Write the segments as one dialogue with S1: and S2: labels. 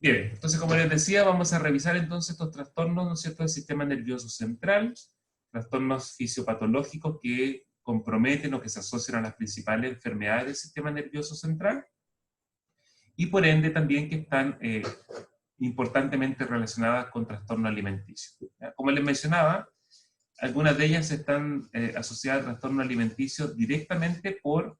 S1: Bien, entonces como les decía, vamos a revisar entonces estos trastornos, ¿no es cierto?, del sistema nervioso central, trastornos fisiopatológicos que comprometen o que se asocian a las principales enfermedades del sistema nervioso central, y por ende también que están importantemente relacionadas con trastorno alimenticio. ¿Ya? Como les mencionaba, algunas de ellas están asociadas al trastorno alimenticio directamente por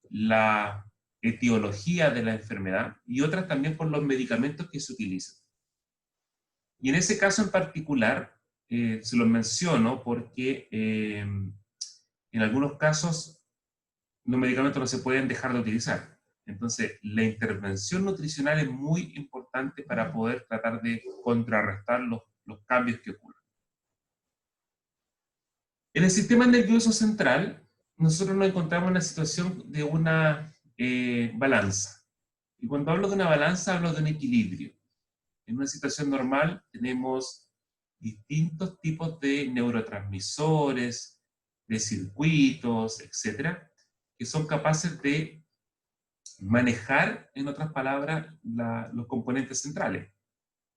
S1: la etiología de la enfermedad y otras también por los medicamentos que se utilizan. Y en ese caso en particular, se los menciono porque en algunos casos los medicamentos no se pueden dejar de utilizar. Entonces, la intervención nutricional es muy importante para poder tratar de contrarrestar los cambios que ocurren. En el sistema nervioso central, nosotros nos encontramos en una situación de una balanza. Y cuando hablo de una balanza, hablo de un equilibrio. En una situación normal tenemos distintos tipos de neurotransmisores, de circuitos, etcétera, que son capaces de manejar, en otras palabras, los componentes centrales.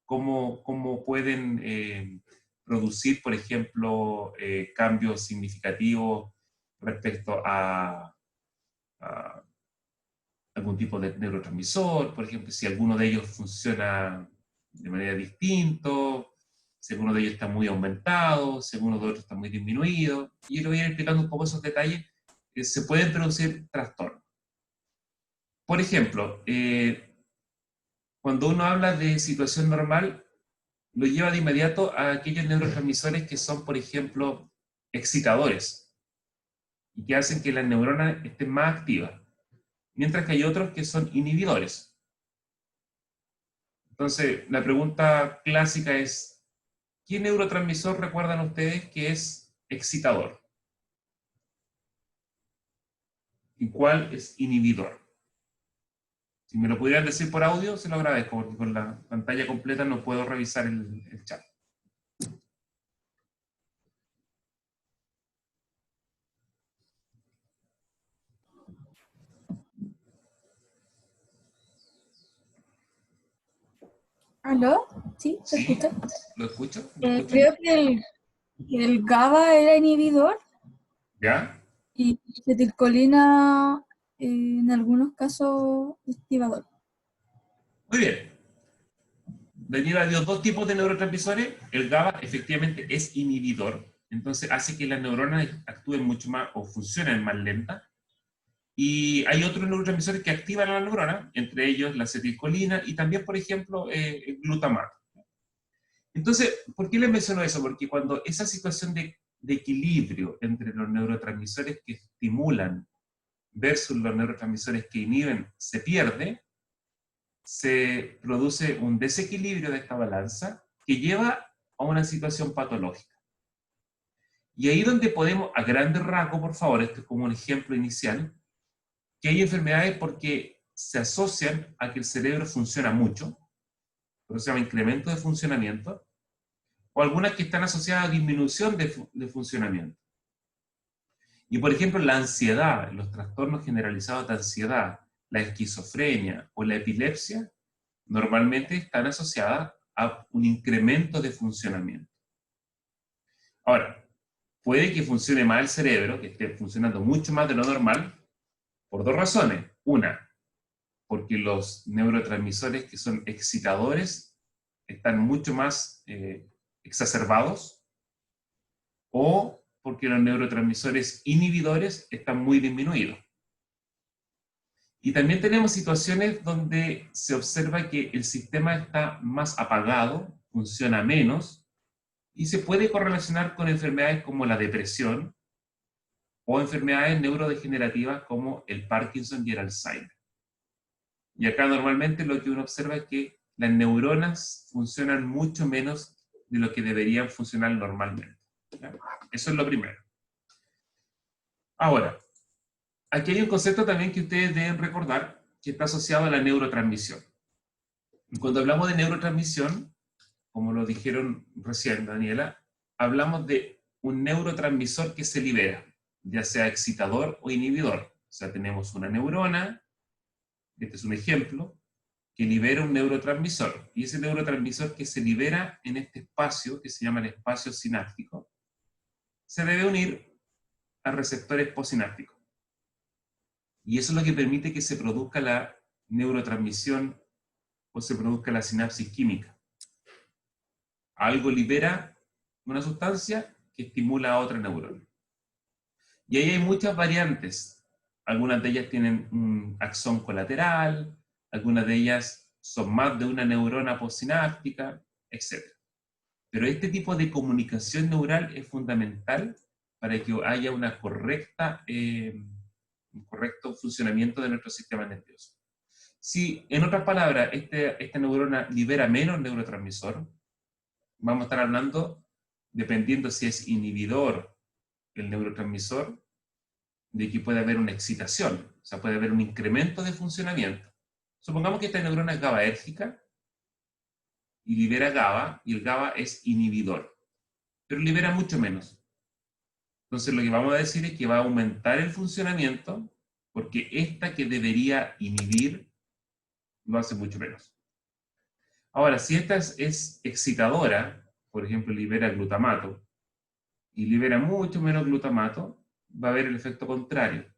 S1: Cómo pueden producir, por ejemplo, cambios significativos respecto a algún tipo de neurotransmisor, por ejemplo, si alguno de ellos funciona de manera distinta, si alguno de ellos está muy aumentado, si alguno de otros está muy disminuido, y yo le voy a ir explicando un poco esos detalles, se pueden producir trastornos. Por ejemplo, cuando uno habla de situación normal, lo lleva de inmediato a aquellos neurotransmisores que son, por ejemplo, excitadores, y que hacen que las neuronas estén más activas, mientras que hay otros que son inhibidores. Entonces, la pregunta clásica es, ¿qué neurotransmisor recuerdan ustedes que es excitador? ¿Y cuál es inhibidor? Si me lo pudieran decir por audio, se lo agradezco, porque con la pantalla completa no puedo revisar el chat.
S2: ¿Aló? ¿Sí? ¿Se
S1: ¿Sí?
S2: escucha?
S1: ¿Lo escucho? ¿Lo escucho?
S2: Creo que el GABA era inhibidor
S1: ¿Ya?
S2: y acetilcolina en algunos casos activador.
S1: Muy bien. Deriva de dos tipos de neurotransmisores. El GABA efectivamente es inhibidor, entonces hace que las neuronas actúen mucho más o funcionen más lentas. Y hay otros neurotransmisores que activan a la neurona, entre ellos la acetilcolina y también, por ejemplo, el glutamato. Entonces, ¿por qué les menciono eso? Porque cuando esa situación de equilibrio entre los neurotransmisores que estimulan versus los neurotransmisores que inhiben se pierde, se produce un desequilibrio de esta balanza que lleva a una situación patológica. Y ahí donde podemos, a grandes rasgos, por favor, esto es como un ejemplo inicial, que hay enfermedades porque se asocian a que el cerebro funciona mucho, por eso se llama incremento de funcionamiento, o algunas que están asociadas a disminución de funcionamiento. Y por ejemplo, la ansiedad, los trastornos generalizados de ansiedad, la esquizofrenia o la epilepsia, normalmente están asociadas a un incremento de funcionamiento. Ahora, puede que funcione mal el cerebro, que esté funcionando mucho más de lo normal, por dos razones. Una, porque los neurotransmisores que son excitadores están mucho más exacerbados, o porque los neurotransmisores inhibidores están muy disminuidos. Y también tenemos situaciones donde se observa que el sistema está más apagado, funciona menos, y se puede correlacionar con enfermedades como la depresión o enfermedades neurodegenerativas como el Parkinson y el Alzheimer. Y acá normalmente lo que uno observa es que las neuronas funcionan mucho menos de lo que deberían funcionar normalmente. ¿Ya? Eso es lo primero. Ahora, aquí hay un concepto también que ustedes deben recordar que está asociado a la neurotransmisión. Y cuando hablamos de neurotransmisión, como lo dijeron recién, Daniela, hablamos de un neurotransmisor que se libera, ya sea excitador o inhibidor. O sea, tenemos una neurona, este es un ejemplo, que libera un neurotransmisor. Y ese neurotransmisor que se libera en este espacio, que se llama el espacio sináptico, se debe unir a receptores postsinápticos. Y eso es lo que permite que se produzca la neurotransmisión o se produzca la sinapsis química. Algo libera una sustancia que estimula a otra neurona. Y ahí hay muchas variantes. Algunas de ellas tienen un axón colateral, algunas de ellas son más de una neurona postsináptica, etc. Pero este tipo de comunicación neural es fundamental para que haya una un correcto funcionamiento de nuestro sistema nervioso. Si, en otras palabras, esta neurona libera menos neurotransmisor, vamos a estar hablando, dependiendo si es inhibidor el neurotransmisor, de que puede haber una excitación, o sea, puede haber un incremento de funcionamiento. Supongamos que esta neurona es GABAérgica y libera GABA, y el GABA es inhibidor, pero libera mucho menos. Entonces lo que vamos a decir es que va a aumentar el funcionamiento, porque esta que debería inhibir, lo hace mucho menos. Ahora, si esta es excitadora, por ejemplo, libera glutamato, y libera mucho menos glutamato, va a haber el efecto contrario.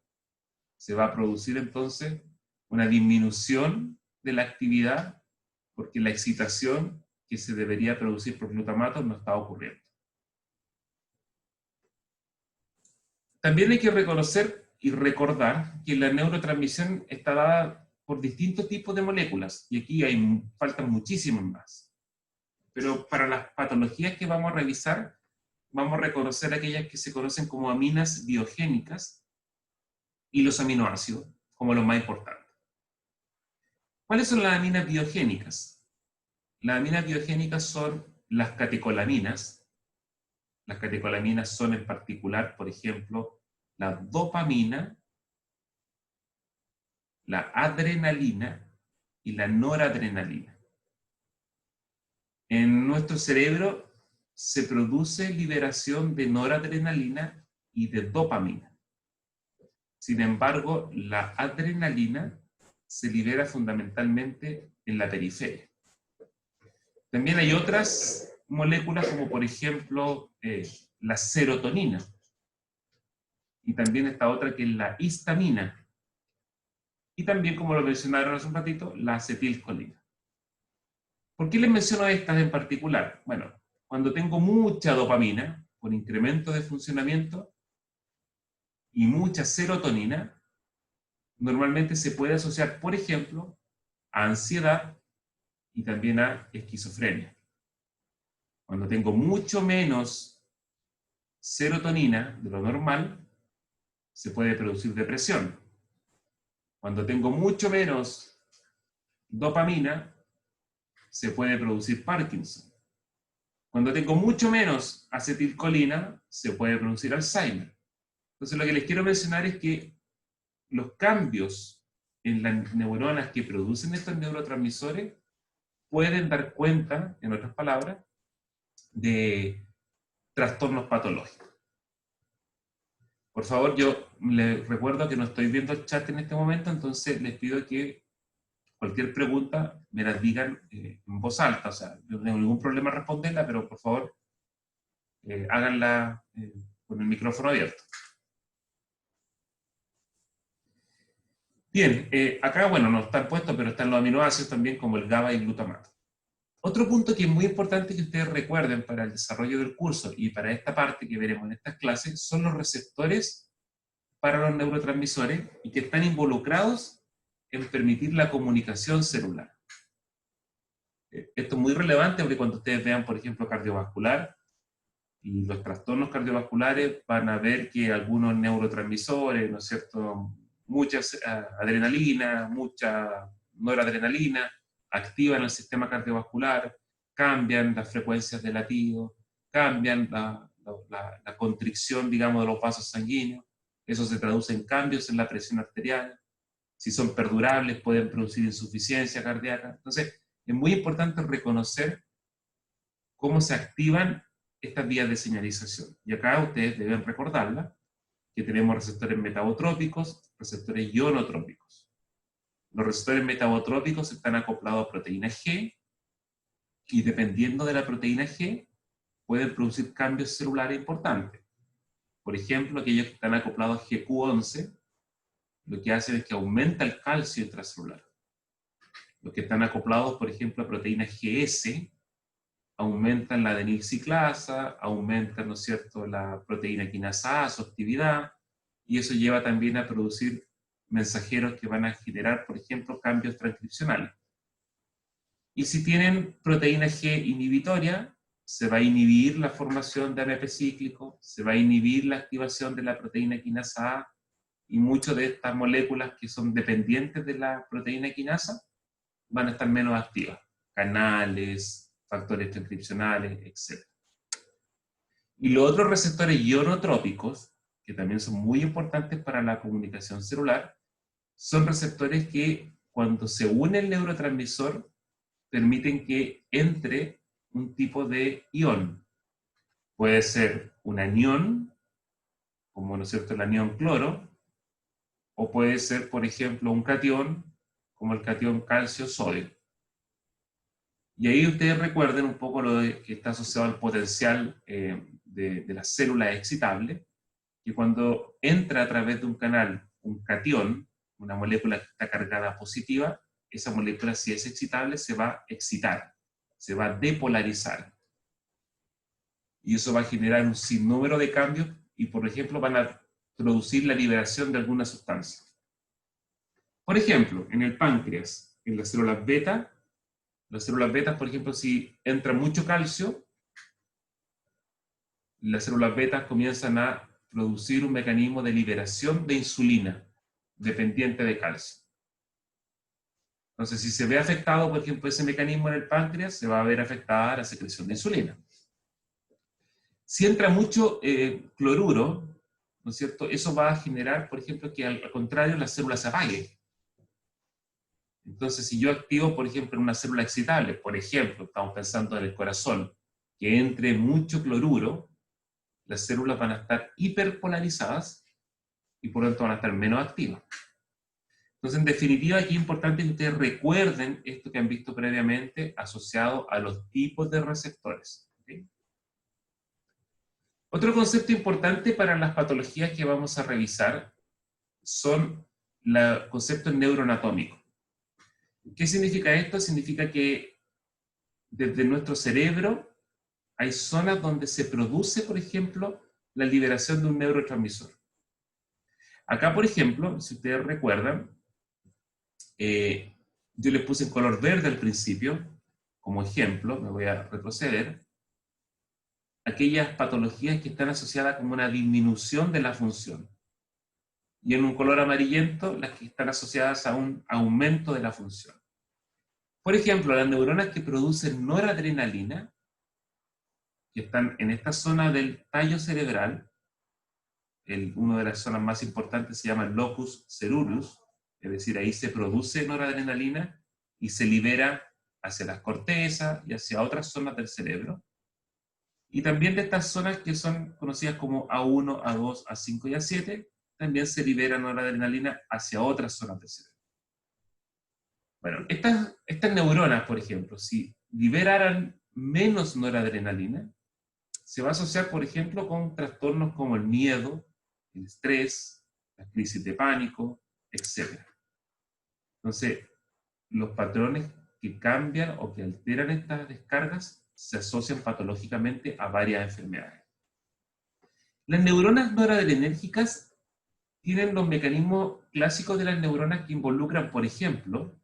S1: Se va a producir entonces una disminución de la actividad, porque la excitación que se debería producir por glutamato no está ocurriendo. También hay que reconocer y recordar que la neurotransmisión está dada por distintos tipos de moléculas, y aquí faltan muchísimas más. Pero para las patologías que vamos a revisar, vamos a reconocer aquellas que se conocen como aminas biogénicas y los aminoácidos como los más importantes. ¿Cuáles son las aminas biogénicas? Las aminas biogénicas son las catecolaminas. Las catecolaminas son en particular, por ejemplo, la dopamina, la adrenalina y la noradrenalina. En nuestro cerebro se produce liberación de noradrenalina y de dopamina. Sin embargo, la adrenalina se libera fundamentalmente en la periferia. También hay otras moléculas como por ejemplo la serotonina. Y también está otra que es la histamina. Y también, como lo mencionaron hace un ratito, la acetilcolina. ¿Por qué les menciono estas en particular? Bueno, cuando tengo mucha dopamina, por incremento de funcionamiento, y mucha serotonina, normalmente se puede asociar, por ejemplo, a ansiedad y también a esquizofrenia. Cuando tengo mucho menos serotonina de lo normal, se puede producir depresión. Cuando tengo mucho menos dopamina, se puede producir Parkinson. Cuando tengo mucho menos acetilcolina, se puede producir Alzheimer. Entonces lo que les quiero mencionar es que los cambios en las neuronas que producen estos neurotransmisores pueden dar cuenta, en otras palabras, de trastornos patológicos. Por favor, yo les recuerdo que no estoy viendo el chat en este momento, entonces les pido que cualquier pregunta me la digan en voz alta. O sea, no tengo ningún problema en responderla, pero por favor, háganla con el micrófono abierto. Bien, acá, bueno, no están puestos, pero están los aminoácidos también, como el GABA y el glutamato. Otro punto que es muy importante que ustedes recuerden para el desarrollo del curso y para esta parte que veremos en estas clases, son los receptores para los neurotransmisores y que están involucrados en permitir la comunicación celular. Esto es muy relevante porque cuando ustedes vean, por ejemplo, cardiovascular y los trastornos cardiovasculares, van a ver que algunos neurotransmisores, ¿no es cierto?, mucha adrenalina, mucha noradrenalina, activan el sistema cardiovascular, cambian las frecuencias de latido, cambian la constricción, digamos, de los vasos sanguíneos. Eso se traduce en cambios en la presión arterial. Si son perdurables, pueden producir insuficiencia cardíaca. Entonces, es muy importante reconocer cómo se activan estas vías de señalización. Y acá ustedes deben recordarla, que tenemos receptores metabotrópicos, receptores ionotrópicos. Los receptores metabotrópicos están acoplados a proteína G, y dependiendo de la proteína G, pueden producir cambios celulares importantes. Por ejemplo, aquellos que están acoplados a GQ11, lo que hacen es que aumenta el calcio intracelular. Los que están acoplados, por ejemplo, a proteína GS, aumentan la adenilciclasa, aumentan, ¿no es cierto?, la proteína quinasa A, su actividad, y eso lleva también a producir mensajeros que van a generar, por ejemplo, cambios transcripcionales. Y si tienen proteína G inhibitoria, se va a inhibir la formación de AMP cíclico, se va a inhibir la activación de la proteína quinasa A, y muchas de estas moléculas que son dependientes de la proteína quinasa van a estar menos activas. Canales, factores transcripcionales, etc. Y los otros receptores ionotrópicos, que también son muy importantes para la comunicación celular, son receptores que cuando se une el neurotransmisor permiten que entre un tipo de ion. Puede ser un anión, como, ¿no es cierto?, el anión cloro, o puede ser, por ejemplo, un catión, como el catión calcio-sodio. Y ahí ustedes recuerden un poco lo que está asociado al potencial de las células excitables, que cuando entra a través de un canal un catión, una molécula que está cargada positiva, esa molécula, si es excitable, se va a excitar, se va a depolarizar. Y eso va a generar un sinnúmero de cambios y, por ejemplo, van a producir la liberación de alguna sustancia. Por ejemplo, en el páncreas, en las células beta, por ejemplo, si entra mucho calcio, las células beta comienzan a producir un mecanismo de liberación de insulina dependiente de calcio. Entonces, si se ve afectado, por ejemplo, ese mecanismo en el páncreas, se va a ver afectada la secreción de insulina. Si entra mucho cloruro, ¿no es cierto?, eso va a generar, por ejemplo, que al contrario la célula se apague. Entonces, si yo activo, por ejemplo, en una célula excitable, por ejemplo, estamos pensando en el corazón, que entre mucho cloruro, las células van a estar hiperpolarizadas y por lo tanto van a estar menos activas. Entonces, en definitiva, aquí es importante que ustedes recuerden esto que han visto previamente asociado a los tipos de receptores. ¿Okay? Otro concepto importante para las patologías que vamos a revisar son los conceptos neuroanatómicos. ¿Qué significa esto? Significa que desde nuestro cerebro hay zonas donde se produce, por ejemplo, la liberación de un neurotransmisor. Acá, por ejemplo, si ustedes recuerdan, yo les puse en color verde al principio, como ejemplo, me voy a retroceder, aquellas patologías que están asociadas con una disminución de la función. Y en un color amarillento, las que están asociadas a un aumento de la función. Por ejemplo, las neuronas que producen noradrenalina, que están en esta zona del tallo cerebral, una de las zonas más importantes se llama el locus ceruleus, es decir, ahí se produce noradrenalina y se libera hacia las cortezas y hacia otras zonas del cerebro. Y también de estas zonas que son conocidas como A1, A2, A5 y A7, también se libera noradrenalina hacia otras zonas del cerebro. Bueno, estas neuronas, por ejemplo, si liberaran menos noradrenalina, se va a asociar, por ejemplo, con trastornos como el miedo, el estrés, las crisis de pánico, etc. Entonces, los patrones que cambian o que alteran estas descargas se asocian patológicamente a varias enfermedades. Las neuronas noradrenérgicas tienen los mecanismos clásicos de las neuronas que involucran, por ejemplo,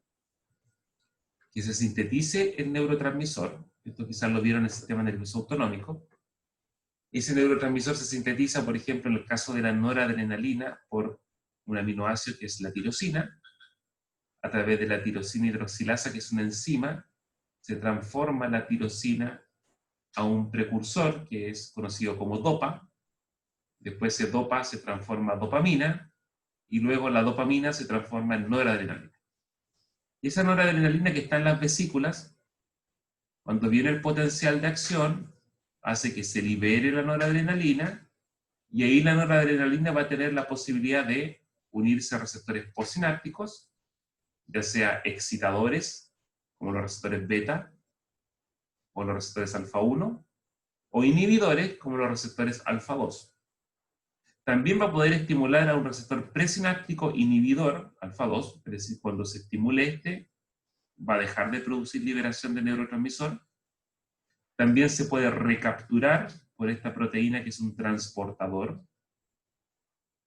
S1: que se sintetice el neurotransmisor. Esto quizás lo vieron en el sistema nervioso autonómico. Ese neurotransmisor se sintetiza, por ejemplo, en el caso de la noradrenalina, por un aminoácido que es la tirosina. A través de la tirosina hidroxilasa, que es una enzima, se transforma la tirosina a un precursor que es conocido como dopa. Después ese dopa se transforma en dopamina, y luego la dopamina se transforma en noradrenalina. Y esa noradrenalina que está en las vesículas, cuando viene el potencial de acción, hace que se libere la noradrenalina, y ahí la noradrenalina va a tener la posibilidad de unirse a receptores postsinápticos ya sea excitadores, como los receptores beta, o los receptores alfa 1, o inhibidores, como los receptores alfa 2. También va a poder estimular a un receptor presináptico inhibidor, alfa 2, es decir, cuando se estimule este, va a dejar de producir liberación de neurotransmisor. También se puede recapturar por esta proteína que es un transportador.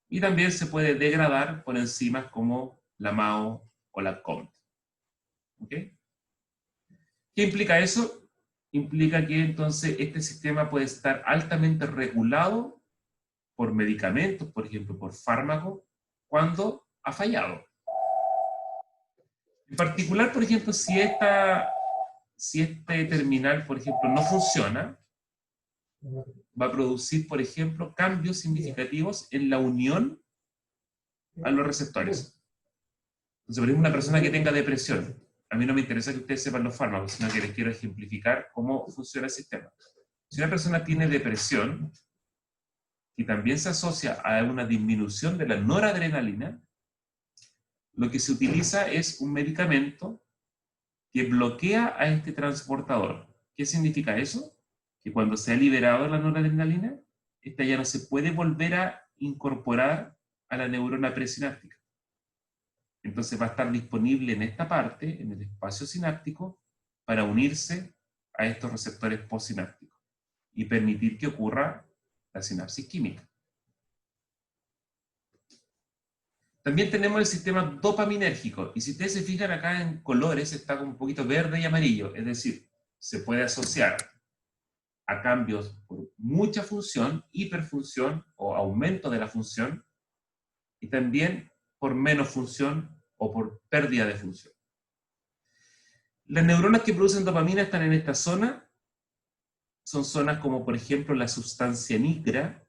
S1: Y también se puede degradar por enzimas como la MAO o la COMT. ¿Ok? ¿Qué implica eso? Implica que entonces este sistema puede estar altamente regulado por medicamentos, por ejemplo, por fármacos, cuando ha fallado. En particular, por ejemplo, si este terminal, por ejemplo, no funciona, va a producir, por ejemplo, cambios significativos en la unión a los receptores. Entonces, por ejemplo, una persona que tenga depresión, a mí no me interesa que ustedes sepan los fármacos, sino que les quiero ejemplificar cómo funciona el sistema. Si una persona tiene depresión, y también se asocia a una disminución de la noradrenalina, lo que se utiliza es un medicamento que bloquea a este transportador. ¿Qué significa eso? Que cuando se ha liberado la noradrenalina, esta ya no se puede volver a incorporar a la neurona presináptica. Entonces va a estar disponible en esta parte, en el espacio sináptico, para unirse a estos receptores postsinápticos y permitir que ocurra la sinapsis química. También tenemos el sistema dopaminérgico, y si ustedes se fijan acá en colores, está como un poquito verde y amarillo, es decir, se puede asociar a cambios por mucha función, hiperfunción o aumento de la función, y también por menos función o por pérdida de función. Las neuronas que producen dopamina están en esta zona, son zonas como por ejemplo la sustancia nigra,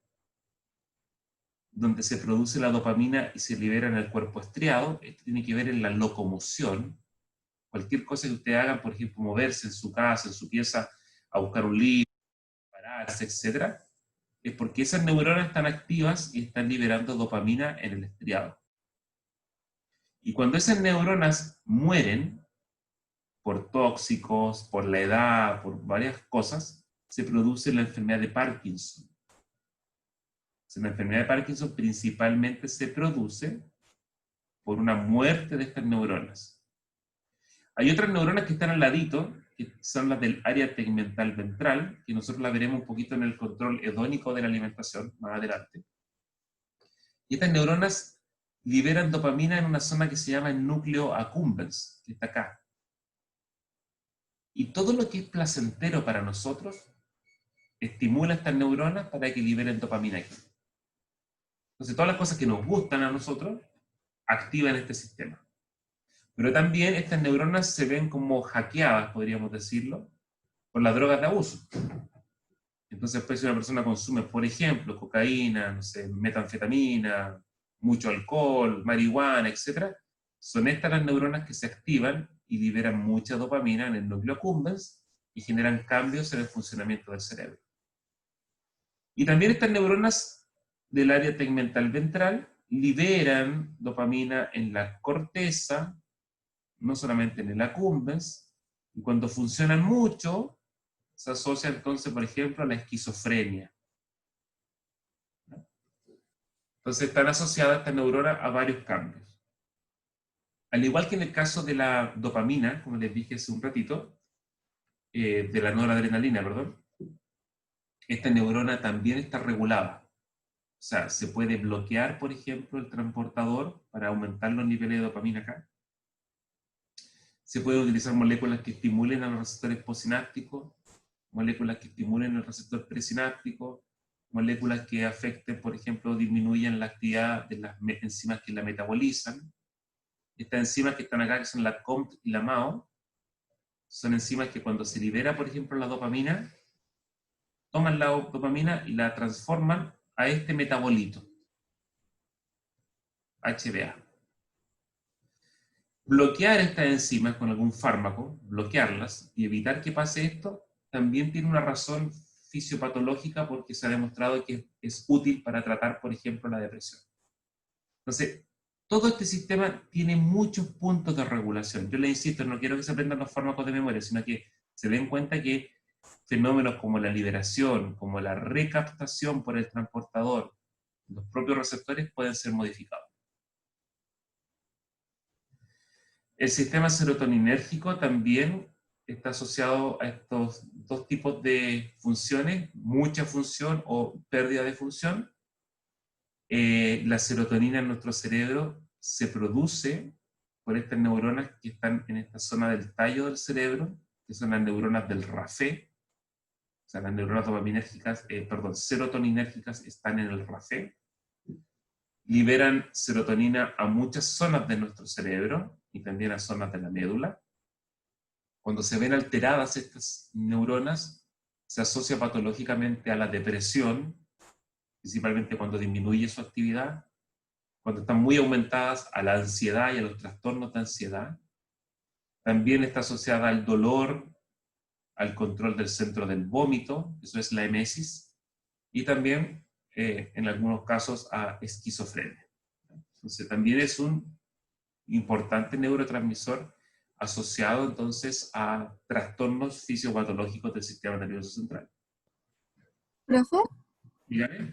S1: donde se produce la dopamina y se libera en el cuerpo estriado. Esto tiene que ver en la locomoción. Cualquier cosa que usted haga, por ejemplo, moverse en su casa, en su pieza, a buscar un libro, pararse, etc., es porque esas neuronas están activas y están liberando dopamina en el estriado. Y cuando esas neuronas mueren, por tóxicos, por la edad, por varias cosas, se produce la enfermedad de Parkinson. La enfermedad de Parkinson principalmente se produce por una muerte de estas neuronas. Hay otras neuronas que están al ladito, que son las del área tegmental ventral, que nosotros la veremos un poquito en el control hedónico de la alimentación, más adelante. Y estas neuronas liberan dopamina en una zona que se llama el núcleo accumbens, que está acá. Y todo lo que es placentero para nosotros estimula estas neuronas para que liberen dopamina aquí. Entonces, todas las cosas que nos gustan a nosotros activan este sistema. Pero también estas neuronas se ven como hackeadas, podríamos decirlo, por las drogas de abuso. Entonces, pues, si una persona consume, por ejemplo, cocaína, no sé, metanfetamina, mucho alcohol, marihuana, etc., son estas las neuronas que se activan y liberan mucha dopamina en el núcleo accumbens y generan cambios en el funcionamiento del cerebro. Y también estas neuronas del área tegmental ventral liberan dopamina en la corteza, no solamente en el accumbens, y cuando funcionan mucho, se asocia entonces, por ejemplo, a la esquizofrenia. Entonces están asociadas estas neuronas a varios cambios. Al igual que en el caso de la dopamina, como les dije hace un ratito, de la noradrenalina, perdón, esta neurona también está regulada. O sea, se puede bloquear, por ejemplo, el transportador para aumentar los niveles de dopamina acá. Se pueden utilizar moléculas que estimulen a los receptores postsinápticos, moléculas que estimulen el receptor presináptico, moléculas que afecten, por ejemplo, disminuyan la actividad de las enzimas que la metabolizan. Estas enzimas que están acá, que son la COMT y la MAO, son enzimas que cuando se libera, por ejemplo, la dopamina, toman la dopamina y la transforman a este metabolito, HBA. Bloquear estas enzimas con algún fármaco, bloquearlas y evitar que pase esto, también tiene una razón fisiopatológica porque se ha demostrado que es útil para tratar, por ejemplo, la depresión. Entonces, todo este sistema tiene muchos puntos de regulación. Yo le insisto, no quiero que se aprendan los fármacos de memoria, sino que se den cuenta que fenómenos como la liberación, como la recaptación por el transportador, los propios receptores pueden ser modificados. El sistema serotoninérgico también está asociado a estos dos tipos de funciones, mucha función o pérdida de función. La serotonina en nuestro cerebro se produce por estas neuronas que están en esta zona del tallo del cerebro, que son las neuronas del RAFE, o sea, las neuronas serotoninérgicas están en el RAFE, liberan serotonina a muchas zonas de nuestro cerebro y también a zonas de la médula. Cuando se ven alteradas estas neuronas, se asocia patológicamente a la depresión, principalmente cuando disminuye su actividad, cuando están muy aumentadas a la ansiedad y a los trastornos de ansiedad. También está asociada al dolor, al control del centro del vómito, eso es la emesis, y también en algunos casos a esquizofrenia. Entonces también es un importante neurotransmisor asociado entonces a trastornos fisiopatológicos del sistema nervioso central.
S2: Profe,
S1: Dígame.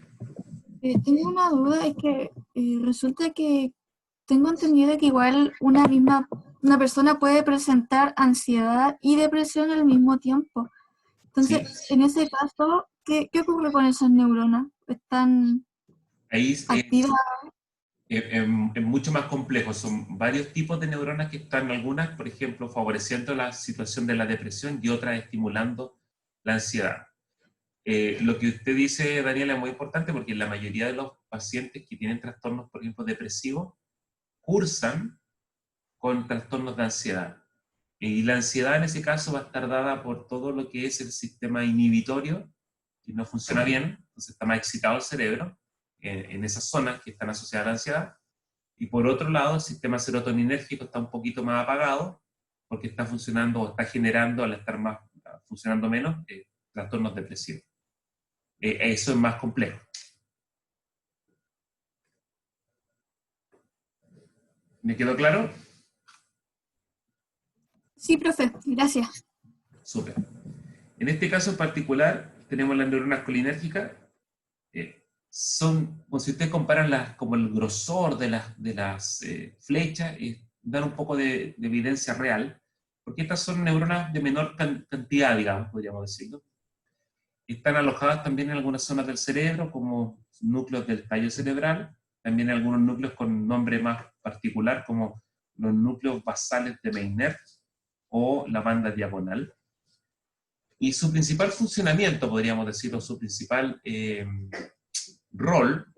S2: tengo una duda, es que resulta que tengo entendido que igual una persona puede presentar ansiedad y depresión al mismo tiempo. Entonces,
S1: Sí,
S2: en ese caso, ¿qué ocurre con esas neuronas? ¿Están
S1: ahí
S2: activas?
S1: es mucho más complejo. Son varios tipos de neuronas que están, algunas, por ejemplo, favoreciendo la situación de la depresión y otras estimulando la ansiedad. Lo que usted dice, Daniela, es muy importante porque la mayoría de los pacientes que tienen trastornos, por ejemplo, depresivos, cursan con trastornos de ansiedad. Y la ansiedad en ese caso va a estar dada por todo lo que es el sistema inhibitorio, que no funciona bien, entonces está más excitado el cerebro, en esas zonas que están asociadas a la ansiedad. Y por otro lado, el sistema serotoninérgico está un poquito más apagado, porque está funcionando o está generando, al estar más funcionando menos, trastornos depresivos. Eso es más complejo. ¿Me quedó claro?
S2: Sí, profe, gracias.
S1: Súper. En este caso en particular, tenemos las neuronas colinérgicas. Son, como si ustedes comparan como el grosor de las flechas, dan un poco de evidencia real, porque estas son neuronas de menor cantidad, digamos, podríamos decirlo. Están alojadas también en algunas zonas del cerebro, como núcleos del tallo cerebral, también en algunos núcleos con nombre más particular, como los núcleos basales de Meynert o la banda diagonal. Y su principal funcionamiento, podríamos decirlo, su principal rol,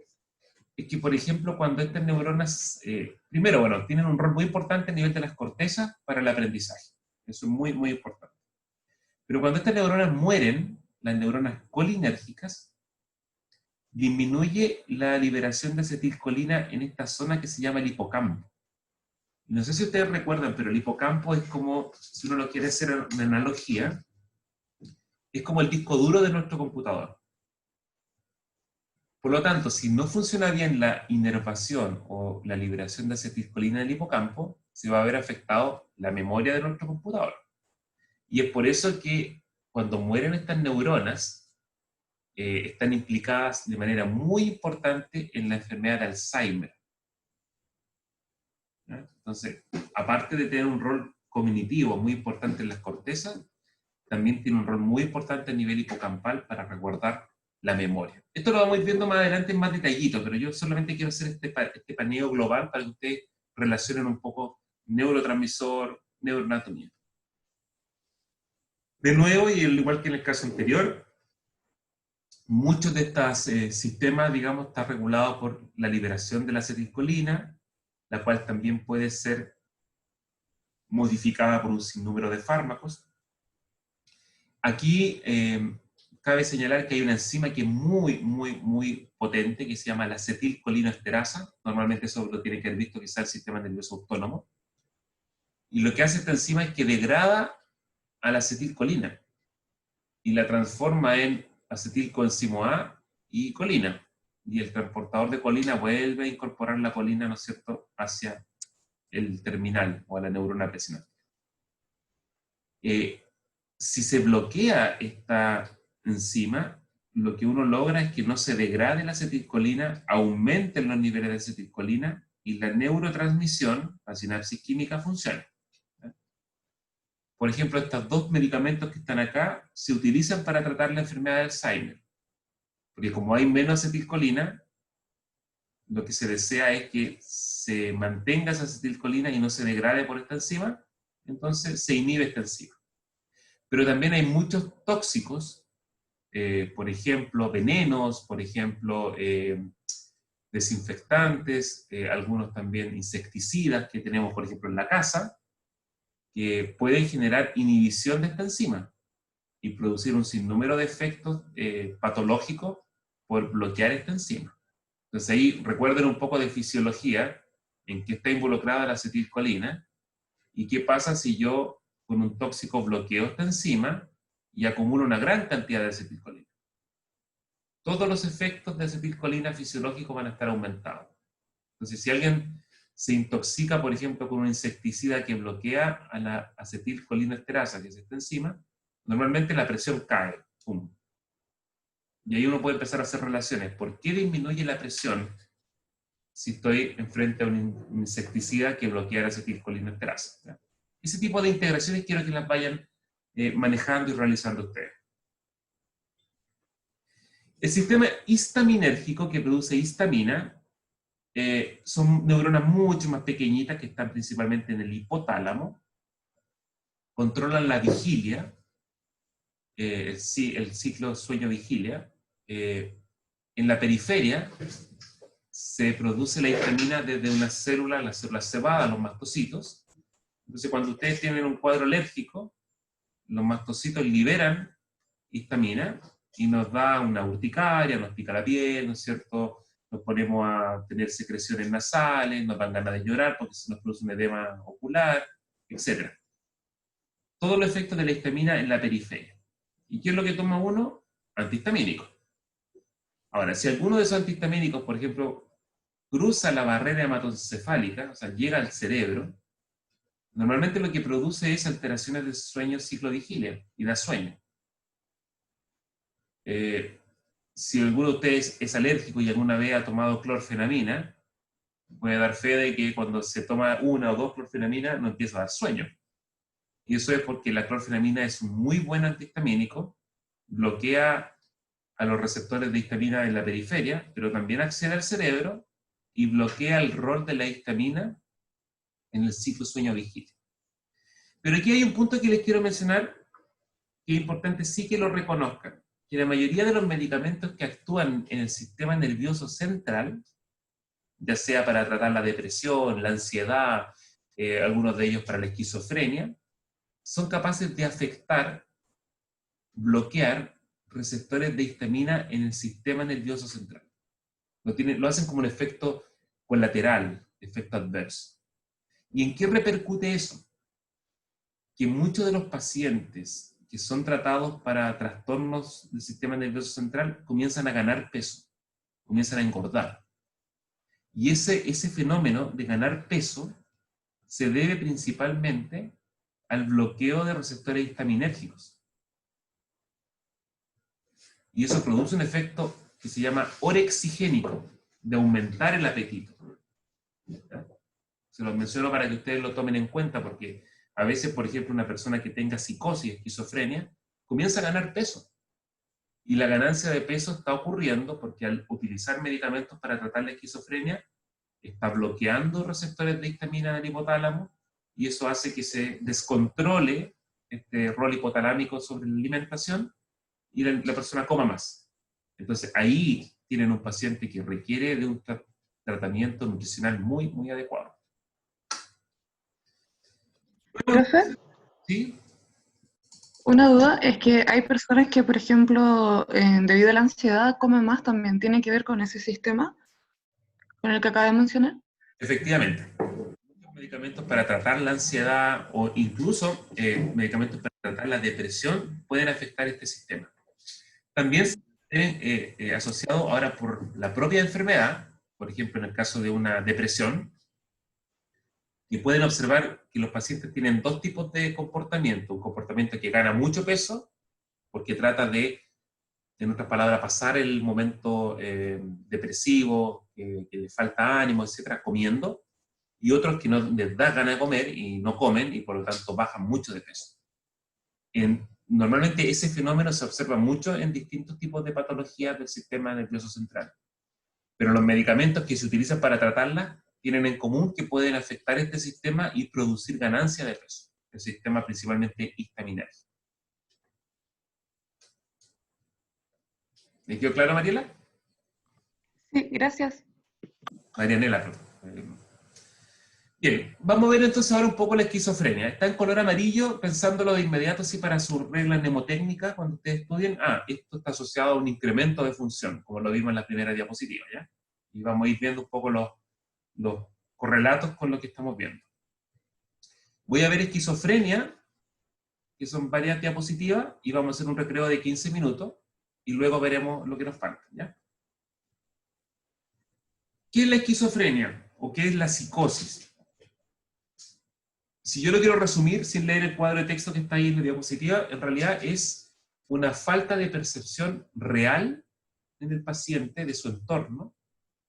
S1: es que, por ejemplo, cuando estas neuronas, primero, bueno, tienen un rol muy importante a nivel de las cortezas para el aprendizaje. Eso es muy, muy importante. Pero cuando estas neuronas mueren, las neuronas colinérgicas, disminuye la liberación de acetilcolina en esta zona que se llama el hipocampo. No sé si ustedes recuerdan, pero el hipocampo es como, si uno lo quiere hacer una analogía, es como el disco duro de nuestro computador. Por lo tanto, si no funciona bien la inervación o la liberación de acetilcolina en el hipocampo, se va a ver afectado la memoria de nuestro computador. Y es por eso que cuando mueren estas neuronas, están implicadas de manera muy importante en la enfermedad de Alzheimer. ¿Ya? Entonces, aparte de tener un rol cognitivo muy importante en las cortezas, también tiene un rol muy importante a nivel hipocampal para resguardar la memoria. Esto lo vamos a ir viendo más adelante en más detallito, pero yo solamente quiero hacer este paneo global para que ustedes relacionen un poco neurotransmisor, neuroanatomía. De nuevo, y al igual que en el caso anterior, muchos de estos sistemas, digamos, están regulados por la liberación de la acetilcolina, la cual también puede ser modificada por un sinnúmero de fármacos. Aquí cabe señalar que hay una enzima que es muy, muy, muy potente, que se llama la acetilcolinoesterasa. Normalmente eso lo tiene que haber visto quizá el sistema nervioso autónomo. Y lo que hace esta enzima es que degrada a la acetilcolina y la transforma en acetilcoenzimo A y colina. y el transportador de colina vuelve a incorporar la colina, ¿no es cierto?, hacia el terminal o a la neurona presináptica. Si se bloquea esta enzima, lo que uno logra es que no se degrade la acetilcolina, aumenten los niveles de acetilcolina y la neurotransmisión, la sinapsis química, funciona. Por ejemplo, estos dos medicamentos que están acá se utilizan para tratar la enfermedad de Alzheimer. Porque como hay menos acetilcolina, lo que se desea es que se mantenga esa acetilcolina y no se degrade por esta enzima, entonces se inhibe esta enzima. Pero también hay muchos tóxicos, por ejemplo, venenos, por ejemplo, desinfectantes, algunos también insecticidas que tenemos, por ejemplo, en la casa, que pueden generar inhibición de esta enzima y producir un sinnúmero de efectos patológicos por bloquear esta enzima. Entonces ahí recuerden un poco de fisiología, en qué está involucrada la acetilcolina, y qué pasa si yo con un tóxico bloqueo esta enzima y acumulo una gran cantidad de acetilcolina. Todos los efectos de acetilcolina fisiológicos van a estar aumentados. Entonces, si alguien se intoxica, por ejemplo, con un insecticida que bloquea a la acetilcolinoesterasa, que es esta enzima, normalmente la presión cae. ¡Pum! Y ahí uno puede empezar a hacer relaciones. ¿Por qué disminuye la presión si estoy enfrente a un insecticida que bloquea la acetilcolinoesterasa? ¿Ya? Ese tipo de integraciones quiero que las vayan manejando y realizando ustedes. El sistema histaminérgico que produce histamina son neuronas mucho más pequeñitas que están principalmente en el hipotálamo, controlan la vigilia, el ciclo sueño-vigilia. En la periferia se produce la histamina desde una célula, las células cebadas, los mastocitos. Entonces, cuando ustedes tienen un cuadro alérgico, los mastocitos liberan histamina y nos da una urticaria, nos pica la piel, ¿no es cierto? Nos ponemos a tener secreciones nasales, nos dan ganas de llorar porque se nos produce un edema ocular, etc. Todos los efectos de la histamina en la periferia. ¿Y qué es lo que toma uno? Antihistamínico. Ahora, si alguno de esos antihistamínicos, por ejemplo, cruza la barrera hematoencefálica, o sea, llega al cerebro, normalmente lo que produce es alteraciones del sueño ciclo-vigilia y da sueño. Si alguno de ustedes es alérgico y alguna vez ha tomado clorfenamina, puede dar fe de que cuando se toma una o dos clorfenaminas no empieza a dar sueño. Y eso es porque la clorfenamina es un muy buen antihistamínico, bloquea a los receptores de histamina en la periferia, pero también accede al cerebro y bloquea el rol de la histamina en el ciclo sueño-vigilia. Pero aquí hay un punto que les quiero mencionar, que es importante sí que lo reconozcan, que la mayoría de los medicamentos que actúan en el sistema nervioso central, ya sea para tratar la depresión, la ansiedad, algunos de ellos para la esquizofrenia, son capaces de afectar, bloquear receptores de histamina en el sistema nervioso central. Lo hacen como un efecto colateral, efecto adverso. ¿Y en qué repercute eso? Que muchos de los pacientes que son tratados para trastornos del sistema nervioso central comienzan a ganar peso, comienzan a engordar. Y ese fenómeno de ganar peso se debe principalmente al bloqueo de receptores histaminérgicos. Y eso produce un efecto que se llama orexigénico, de aumentar el apetito. ¿Ya? Se los menciono para que ustedes lo tomen en cuenta, porque a veces, por ejemplo, una persona que tenga psicosis, esquizofrenia, comienza a ganar peso. Y la ganancia de peso está ocurriendo porque al utilizar medicamentos para tratar la esquizofrenia, está bloqueando receptores de histamina en el hipotálamo, y eso hace que se descontrole este rol hipotalámico sobre la alimentación y la persona coma más. Entonces ahí tienen un paciente que requiere de un tratamiento nutricional muy, muy adecuado.
S3: Profe,
S1: ¿Sí?
S3: una duda es que hay personas que, por ejemplo, debido a la ansiedad, comen más también. ¿Tiene que ver con ese sistema, con el que acaba de mencionar?
S1: Efectivamente. Muchos medicamentos para tratar la ansiedad o incluso medicamentos para tratar la depresión pueden afectar este sistema. También se asociado ahora por la propia enfermedad, por ejemplo, en el caso de una depresión, que pueden observar que los pacientes tienen dos tipos de comportamiento. Un comportamiento que gana mucho peso, porque trata de, en otras palabras, pasar el momento depresivo, que le falta ánimo, etcétera, comiendo, y otros que no les da ganas de comer y no comen, y por lo tanto bajan mucho de peso. Normalmente ese fenómeno se observa mucho en distintos tipos de patologías del sistema nervioso central. Pero los medicamentos que se utilizan para tratarla tienen en común que pueden afectar este sistema y producir ganancia de peso. El sistema principalmente histaminario. ¿Me quedó claro, Mariela?
S3: Sí, gracias.
S1: Marianela, perdón. Bien, vamos a ver entonces ahora un poco la esquizofrenia. Está en color amarillo, pensándolo de inmediato así para sus reglas mnemotécnicas cuando ustedes estudien. Esto está asociado a un incremento de función, como lo vimos en la primera diapositiva, ¿ya? Y vamos a ir viendo un poco los correlatos con lo que estamos viendo. Voy a ver esquizofrenia, que son varias diapositivas, y vamos a hacer un recreo de 15 minutos, y luego veremos lo que nos falta, ¿ya? ¿Qué es la esquizofrenia? ¿O qué es la psicosis? Si yo lo quiero resumir sin leer el cuadro de texto que está ahí en la diapositiva, en realidad es una falta de percepción real en el paciente de su entorno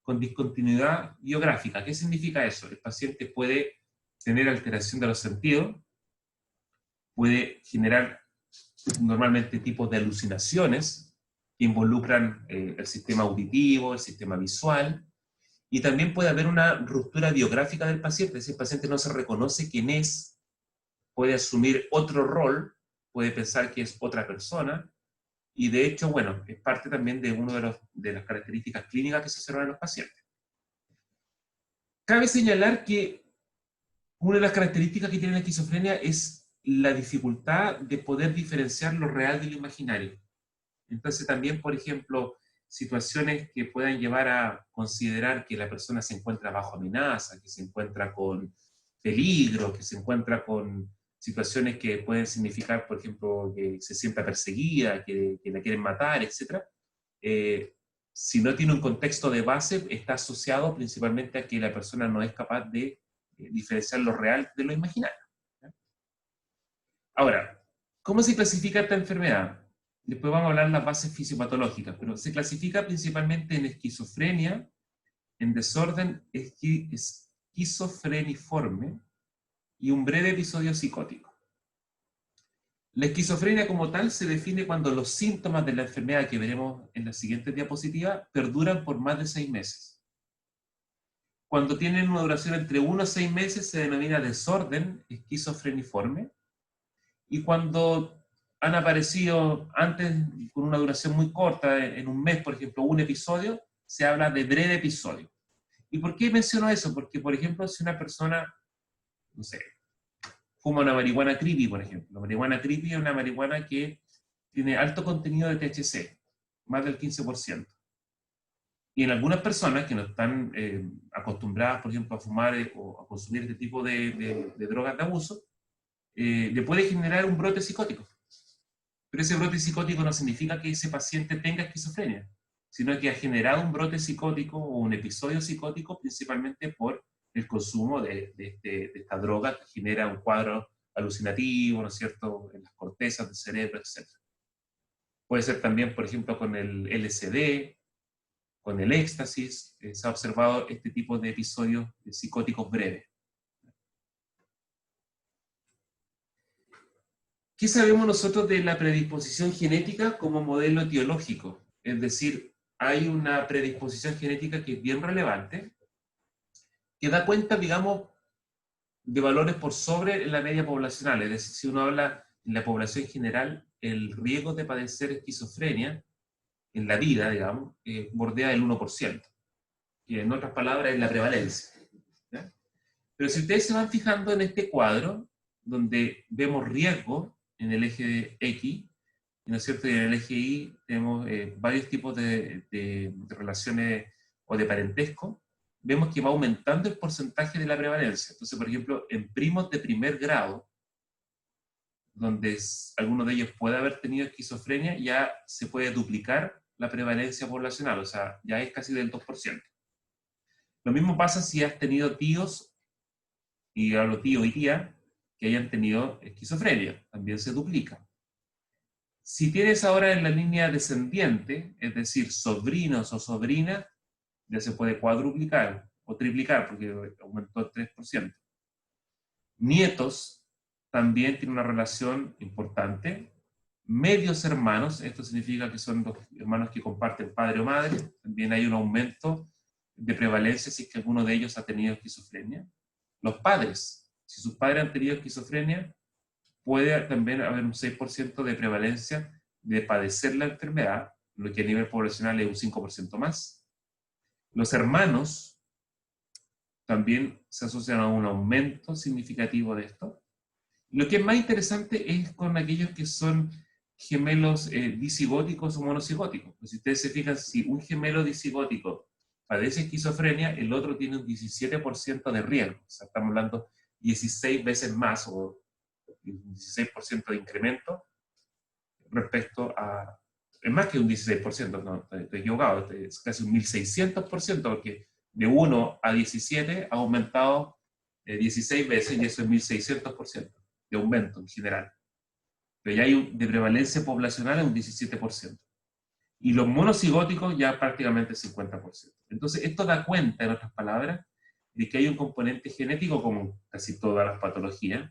S1: con discontinuidad biográfica. ¿Qué significa eso? El paciente puede tener alteración de los sentidos, puede generar normalmente tipos de alucinaciones que involucran el sistema auditivo, el sistema visual, y también puede haber una ruptura biográfica del paciente, si el paciente no se reconoce quién es, puede asumir otro rol, puede pensar que es otra persona, y de hecho, bueno, es parte también de una de las características clínicas que se observan en los pacientes. Cabe señalar que una de las características que tiene la esquizofrenia es la dificultad de poder diferenciar lo real de lo imaginario. Entonces también, por ejemplo, situaciones que puedan llevar a considerar que la persona se encuentra bajo amenaza, que se encuentra con peligro, que se encuentra con situaciones que pueden significar, por ejemplo, que se sienta perseguida, que la quieren matar, etc. Si no tiene un contexto de base, está asociado principalmente a que la persona no es capaz de diferenciar lo real de lo imaginario. Ahora, ¿cómo se clasifica esta enfermedad? Después vamos a hablar de las bases fisiopatológicas, pero se clasifica principalmente en esquizofrenia, en desorden esquizofreniforme y un breve episodio psicótico. La esquizofrenia como tal se define cuando los síntomas de la enfermedad que veremos en la siguiente diapositiva perduran por más de 6 meses. Cuando tienen una duración entre 1 a 6 meses se denomina desorden esquizofreniforme, y cuando han aparecido antes con una duración muy corta, en un mes, por ejemplo, un episodio, se habla de breve episodio. ¿Y por qué menciono eso? Porque, por ejemplo, si una persona, no sé, fuma una marihuana creepy, por ejemplo. La marihuana creepy es una marihuana que tiene alto contenido de THC, más del 15%. Y en algunas personas que no están acostumbradas, por ejemplo, a fumar o a consumir este tipo de drogas de abuso, le puede generar un brote psicótico. Pero ese brote psicótico no significa que ese paciente tenga esquizofrenia, sino que ha generado un brote psicótico o un episodio psicótico principalmente por el consumo de esta droga que genera un cuadro alucinativo, ¿no es cierto?, en las cortezas del cerebro, etc. Puede ser también, por ejemplo, con el LSD, con el éxtasis, se ha observado este tipo de episodios psicóticos breves. ¿Qué sabemos nosotros de la predisposición genética como modelo etiológico? Es decir, hay una predisposición genética que es bien relevante, que da cuenta, digamos, de valores por sobre la media poblacional. Es decir, si uno habla en la población general, el riesgo de padecer esquizofrenia en la vida, digamos, bordea el 1%, que en otras palabras es la prevalencia, ¿ya? Pero si ustedes se van fijando en este cuadro, donde vemos riesgo en el eje X, ¿no es cierto? Y en el eje Y tenemos varios tipos de relaciones o de parentesco, vemos que va aumentando el porcentaje de la prevalencia. Entonces, por ejemplo, en primos de primer grado, donde alguno de ellos puede haber tenido esquizofrenia, ya se puede duplicar la prevalencia poblacional, o sea, ya es casi del 2%. Lo mismo pasa si has tenido tíos, y hablo tío y tía, que hayan tenido esquizofrenia, también se duplica. Si tienes ahora en la línea descendiente, es decir, sobrinos o sobrinas, ya se puede cuadruplicar o triplicar, porque aumentó el 3%. Nietos también tienen una relación importante. Medios hermanos, esto significa que son dos hermanos que comparten padre o madre, también hay un aumento de prevalencia si es que alguno de ellos ha tenido esquizofrenia. Los padres, si sus padres han tenido esquizofrenia, puede también haber un 6% de prevalencia de padecer la enfermedad, lo que a nivel poblacional es un 5% más. Los hermanos también se asocian a un aumento significativo de esto. Lo que es más interesante es con aquellos que son gemelos disigóticos o monocigóticos. Pues si ustedes se fijan, si un gemelo disigótico padece esquizofrenia, el otro tiene un 17% de riesgo. O sea, estamos hablando 16 veces más o un 16% de incremento respecto a... Es más que un 16%, no, estoy equivocado, es casi un 1600%, porque de 1 a 17 ha aumentado 16 veces y eso es 1600% de aumento en general. Pero ya hay de prevalencia poblacional un 17%. Y los monocigóticos ya prácticamente 50%. Entonces esto da cuenta, en otras palabras, de que hay un componente genético, como casi todas las patologías,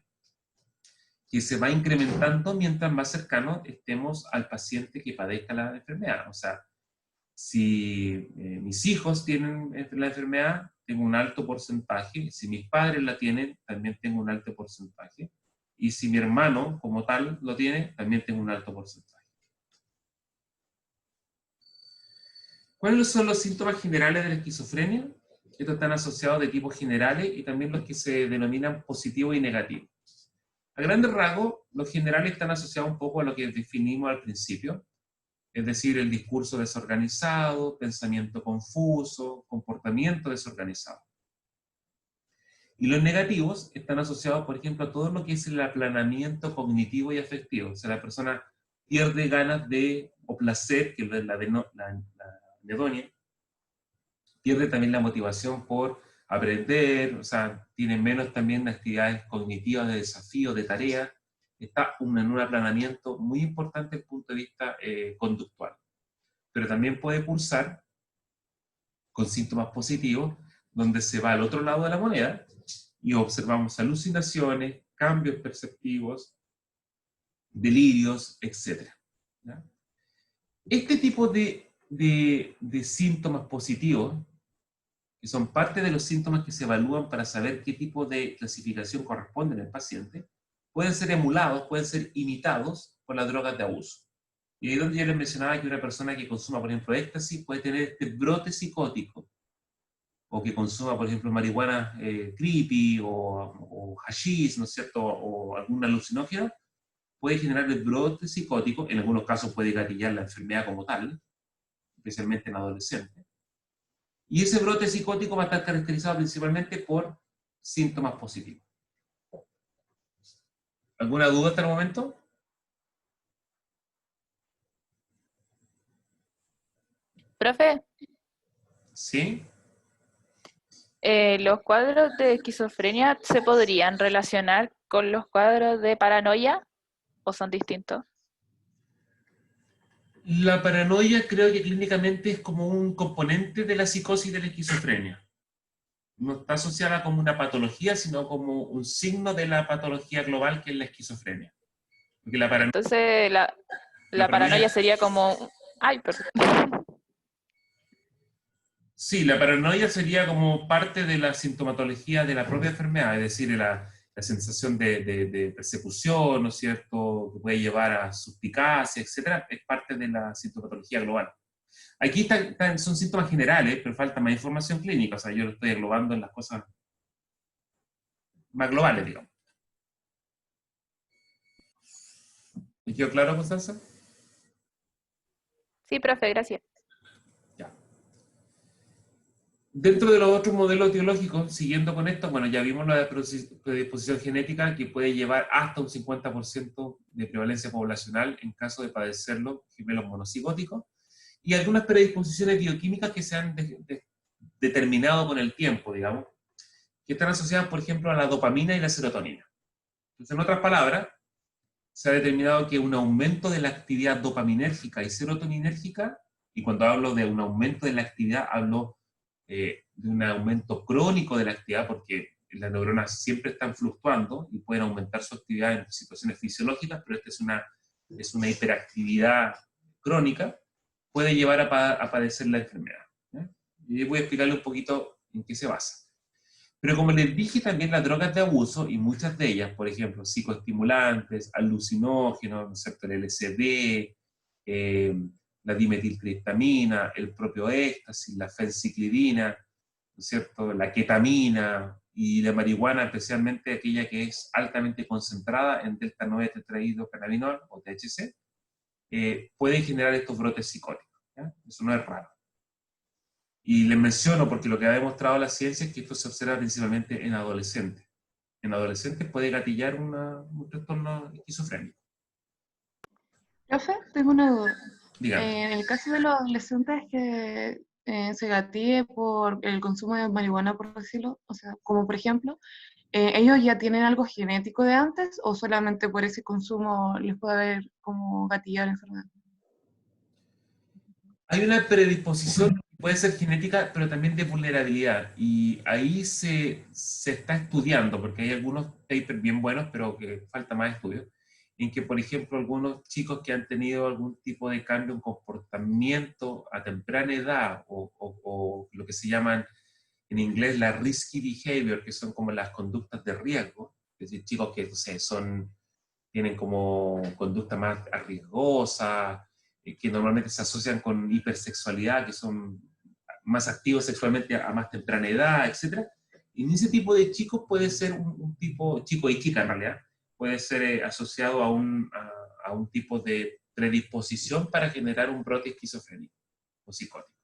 S1: que se va incrementando mientras más cercano estemos al paciente que padezca la enfermedad. O sea, si mis hijos tienen la enfermedad, tengo un alto porcentaje. Si mis padres la tienen, también tengo un alto porcentaje. Y si mi hermano, como tal, lo tiene, también tengo un alto porcentaje. ¿Cuáles son los síntomas generales de la esquizofrenia? Estos están asociados de tipos generales y también los que se denominan positivos y negativos. A grandes rasgos, los generales están asociados un poco a lo que definimos al principio, es decir, el discurso desorganizado, pensamiento confuso, comportamiento desorganizado. Y los negativos están asociados, por ejemplo, a todo lo que es el aplanamiento cognitivo y afectivo. O sea, la persona pierde ganas de, o placer, que es la anedonia, pierde también la motivación por aprender, o sea, tiene menos también actividades cognitivas de desafío, de tarea. Está en un aplanamiento muy importante desde el punto de vista conductual. Pero también puede cursar con síntomas positivos, donde se va al otro lado de la moneda y observamos alucinaciones, cambios perceptivos, delirios, etc. ¿Ya? Este tipo de síntomas positivos, que son parte de los síntomas que se evalúan para saber qué tipo de clasificación corresponde en el paciente, pueden ser emulados, pueden ser imitados por las drogas de abuso. Y ahí es donde yo les mencionaba que una persona que consuma, por ejemplo, éxtasis puede tener este brote psicótico, o que consuma, por ejemplo, marihuana creepy, o hashish, ¿no es cierto?, o algún alucinógeno, puede generar el brote psicótico, en algunos casos puede gatillar la enfermedad como tal, especialmente en adolescentes. Y ese brote psicótico va a estar caracterizado principalmente por síntomas positivos. ¿Alguna duda hasta el momento?
S4: Profe,
S1: ¿Sí?
S4: ¿los cuadros de esquizofrenia se podrían relacionar con los cuadros de paranoia o son distintos?
S1: La paranoia creo que clínicamente es como un componente de la psicosis de la esquizofrenia. No está asociada como una patología, sino como un signo de la patología global que es la esquizofrenia. Porque la paranoia...
S4: Entonces, la paranoia sería como... Ay, perdón.
S1: Sí, la paranoia sería como parte de la sintomatología de la propia enfermedad, es decir, la sensación de persecución, ¿no es cierto?, que puede llevar a suspicacia, etcétera, es parte de la sintomatología global. Aquí son síntomas generales, pero falta más información clínica, o sea, yo lo estoy englobando en las cosas más globales, digamos. ¿Me quedó claro, Constanza?
S4: Sí, profe, gracias.
S1: Ya. Dentro de los otros modelos etiológicos, siguiendo con esto, bueno, ya vimos la predisposición genética que puede llevar hasta un 50% de prevalencia poblacional en caso de padecerlo, gemelos monocigóticos. y algunas predisposiciones bioquímicas que se han determinado con el tiempo, digamos, que están asociadas, por ejemplo, a la dopamina y la serotonina. Entonces, en otras palabras, se ha determinado que un aumento de la actividad dopaminérgica y serotoninérgica, y cuando hablo de un aumento de la actividad, hablo de un aumento crónico de la actividad, porque las neuronas siempre están fluctuando y pueden aumentar su actividad en situaciones fisiológicas, pero esta es una hiperactividad crónica, puede llevar a padecer la enfermedad. ¿Ya? Y voy a explicarle un poquito en qué se basa. Pero como les dije, también las drogas de abuso, y muchas de ellas, por ejemplo, psicoestimulantes, alucinógenos, ¿no es cierto?, el LSD, la dimetiltriptamina, el propio éxtasis, la fenciclidina, ¿no es cierto?, la ketamina y la marihuana, especialmente aquella que es altamente concentrada en delta-9 tetrahidrocannabinol o THC, pueden generar estos brotes psicóticos. ¿Ya? Eso no es raro. Y les menciono porque lo que ha demostrado la ciencia es que esto se observa principalmente en adolescentes. En adolescentes puede gatillar un trastorno esquizofrénico.
S3: Profe, tengo una duda.
S1: Dígame.
S3: En el caso de los adolescentes que se gatille por el consumo de marihuana, por decirlo, o sea, como por ejemplo, ¿ellos ya tienen algo genético de antes o solamente por ese consumo les puede haber como gatillado la enfermedad?
S1: Hay una predisposición, puede ser genética, pero también de vulnerabilidad. Y ahí se está estudiando, porque hay algunos papers bien buenos, pero que falta más estudio, en que, por ejemplo, algunos chicos que han tenido algún tipo de cambio en comportamiento a temprana edad, o lo que se llaman en inglés la risky behavior, que son como las conductas de riesgo, es decir, chicos que, no sé, tienen como conducta más arriesgosa, que normalmente se asocian con hipersexualidad, que son más activos sexualmente a más temprana edad, etc. Y en ese tipo de chicos puede ser un tipo, chico y chica en realidad, puede ser asociado a un tipo de predisposición para generar un brote esquizofrénico o psicótico.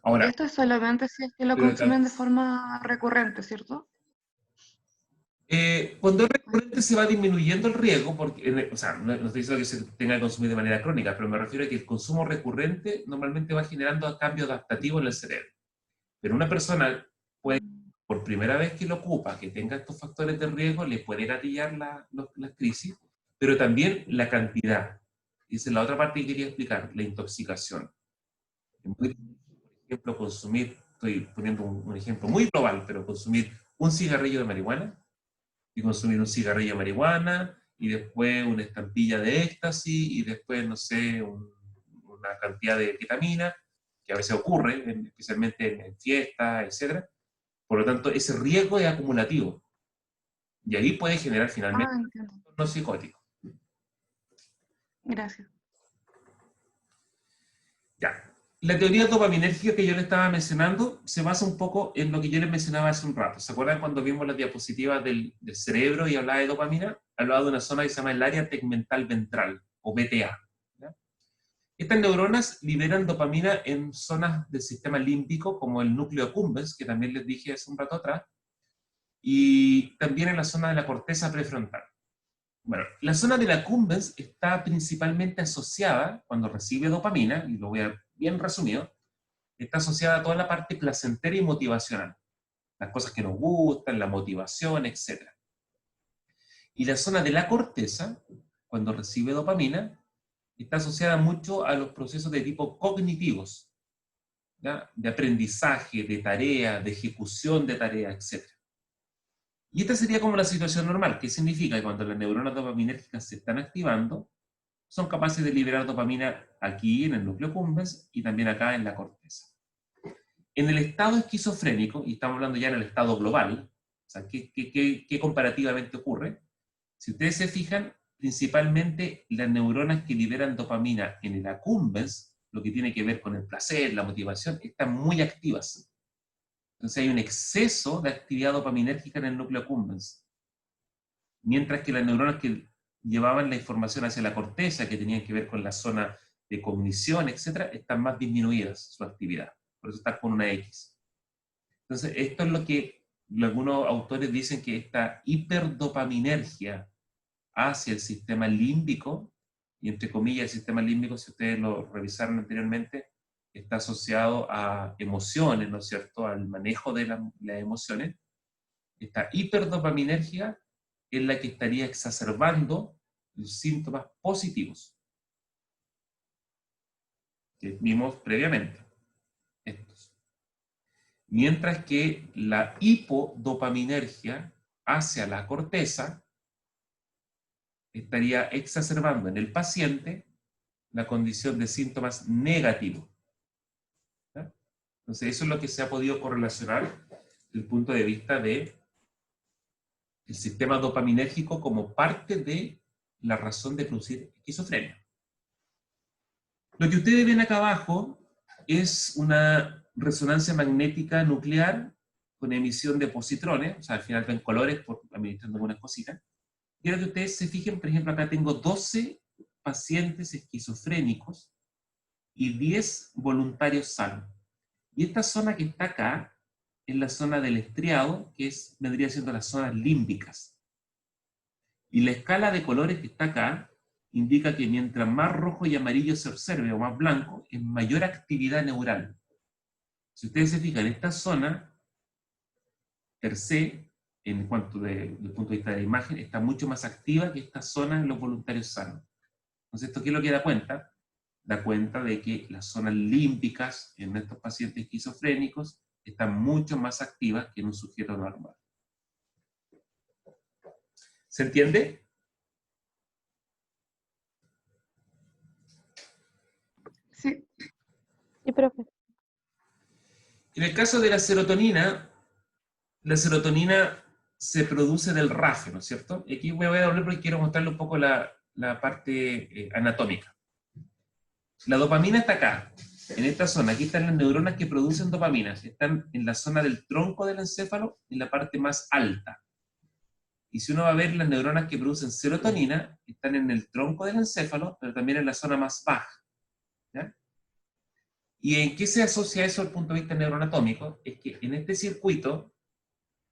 S1: Ahora,
S3: Esto es solamente si es que lo
S1: pero
S3: consumen de forma recurrente, ¿cierto?
S1: cuando es recurrente se va disminuyendo el riesgo, porque, o sea, no estoy diciendo que se tenga que consumir de manera crónica, pero me refiero a que el consumo recurrente normalmente va generando cambios adaptativos en el cerebro. Pero una persona puede, por primera vez que lo ocupa, que tenga estos factores de riesgo, le puede gatillar las crisis, pero también la cantidad. Y esa es la otra parte que quería explicar, la intoxicación. Por ejemplo, consumir, estoy poniendo un ejemplo muy global, pero consumir un cigarrillo de marihuana, y consumir un cigarrillo de marihuana, y después una estampilla de éxtasis, y después, no sé, una cantidad de ketamina, que a veces ocurre, especialmente en fiestas, etc. Por lo tanto, ese riesgo es acumulativo. Y ahí puede generar finalmente
S3: Ah, entiendo.
S1: un trastorno psicótico.
S3: Gracias.
S1: Ya. La teoría dopaminérgica que yo le estaba mencionando se basa un poco en lo que yo les mencionaba hace un rato. ¿Se acuerdan cuando vimos las diapositivas del cerebro y hablaba de dopamina? Hablaba de una zona que se llama el área tegmental ventral, o BTA. ¿Ya? Estas neuronas liberan dopamina en zonas del sistema límbico, como el núcleo accumbens, que también les dije hace un rato atrás, y también en la zona de la corteza prefrontal. Bueno, la zona de la accumbens está principalmente asociada, cuando recibe dopamina, y lo voy a bien resumido, está asociada a toda la parte placentera y motivacional. Las cosas que nos gustan, la motivación, etc. Y la zona de la corteza, cuando recibe dopamina, está asociada mucho a los procesos de tipo cognitivos, ¿ya? De aprendizaje, de tarea, de ejecución de tarea, etc. Y esta sería como la situación normal, que significa que cuando las neuronas dopaminérgicas se están activando, son capaces de liberar dopamina aquí en el núcleo accumbens y también acá en la corteza. En el estado esquizofrénico, y estamos hablando ya en el estado global, o sea, ¿qué comparativamente ocurre? Si ustedes se fijan, principalmente las neuronas que liberan dopamina en el accumbens, lo que tiene que ver con el placer, la motivación, están muy activas. Entonces hay un exceso de actividad dopaminérgica en el núcleo accumbens. Mientras que las neuronas que llevaban la información hacia la corteza, que tenían que ver con la zona de cognición, etc., están más disminuidas su actividad. Por eso está con una X. Entonces, esto es lo que algunos autores dicen que esta hiperdopaminergia hacia el sistema límbico y entre comillas el sistema límbico, si ustedes lo revisaron anteriormente, está asociado a emociones, ¿no es cierto?, al manejo de las emociones. Esta hiperdopaminérgica es la que estaría exacerbando los síntomas positivos que vimos previamente, estos. Mientras que la hipodopaminergia hacia la corteza estaría exacerbando en el paciente la condición de síntomas negativos. ¿Ya? Entonces eso es lo que se ha podido correlacionar desde el punto de vista de el sistema dopaminérgico como parte de la razón de producir esquizofrenia. Lo que ustedes ven acá abajo es una resonancia magnética nuclear con emisión de positrones, o sea, al final ven colores por administrando algunas cositas. Quiero que ustedes se fijen, por ejemplo, acá tengo 12 pacientes esquizofrénicos y 10 voluntarios sanos. Y esta zona que está acá es la zona del estriado, que vendría siendo las zonas límbicas. Y la escala de colores que está acá indica que mientras más rojo y amarillo se observe, o más blanco, es mayor actividad neural. Si ustedes se fijan, esta zona, per se, en cuanto desde el punto de vista de la imagen, está mucho más activa que esta zona en los voluntarios sanos. Entonces, ¿esto qué es lo que da cuenta? Da cuenta de que las zonas límbicas en estos pacientes esquizofrénicos están mucho más activas que en un sujeto normal. ¿Se entiende?
S3: Sí.
S4: Sí, profe.
S1: En el caso de la serotonina se produce del RAF, ¿no es cierto? Y aquí voy a volver porque quiero mostrarle un poco la parte anatómica. La dopamina está acá, en esta zona. Aquí están las neuronas que producen dopaminas. Están en la zona del tronco del encéfalo, en la parte más alta. Y si uno va a ver las neuronas que producen serotonina, están en el tronco del encéfalo, pero también en la zona más baja. ¿Ya? ¿Y en qué se asocia eso desde el punto de vista neuroanatómico? Es que en este circuito,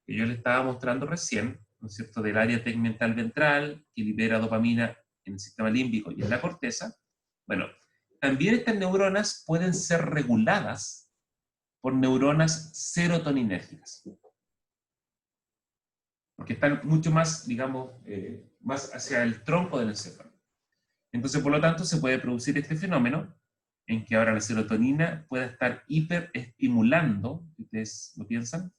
S1: que yo le estaba mostrando recién, ¿no es cierto?, del área tegmental ventral, que libera dopamina en el sistema límbico y en la corteza, bueno, también estas neuronas pueden ser reguladas por neuronas serotoninérgicas. Porque están mucho más, digamos, más hacia el tronco del encéfalo. Entonces, por lo tanto, se puede producir este fenómeno en que ahora la serotonina pueda estar hiperestimulando, ustedes lo piensan,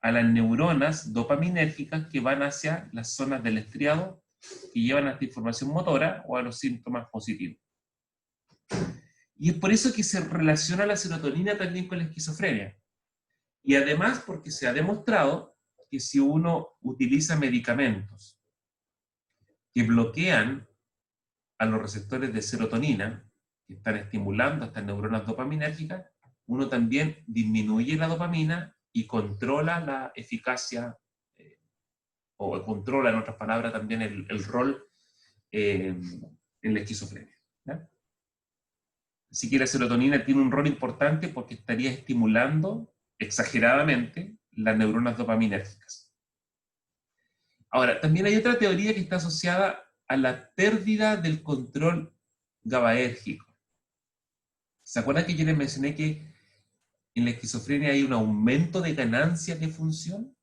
S1: a las neuronas dopaminérgicas que van hacia las zonas del estriado que llevan a esta información motora o a los síntomas positivos. Y es por eso que se relaciona la serotonina también con la esquizofrenia. Y además porque se ha demostrado que si uno utiliza medicamentos que bloquean a los receptores de serotonina, que están estimulando a estas neuronas dopaminérgicas, uno también disminuye la dopamina y controla la eficacia, o controla, en otras palabras, también el rol en la esquizofrenia. ¿Ya? Así que la serotonina tiene un rol importante porque estaría estimulando exageradamente las neuronas dopaminérgicas. Ahora, también hay otra teoría que está asociada a la pérdida del control GABAérgico. ¿Se acuerdan que yo les mencioné que en la esquizofrenia hay un aumento de ganancia de función?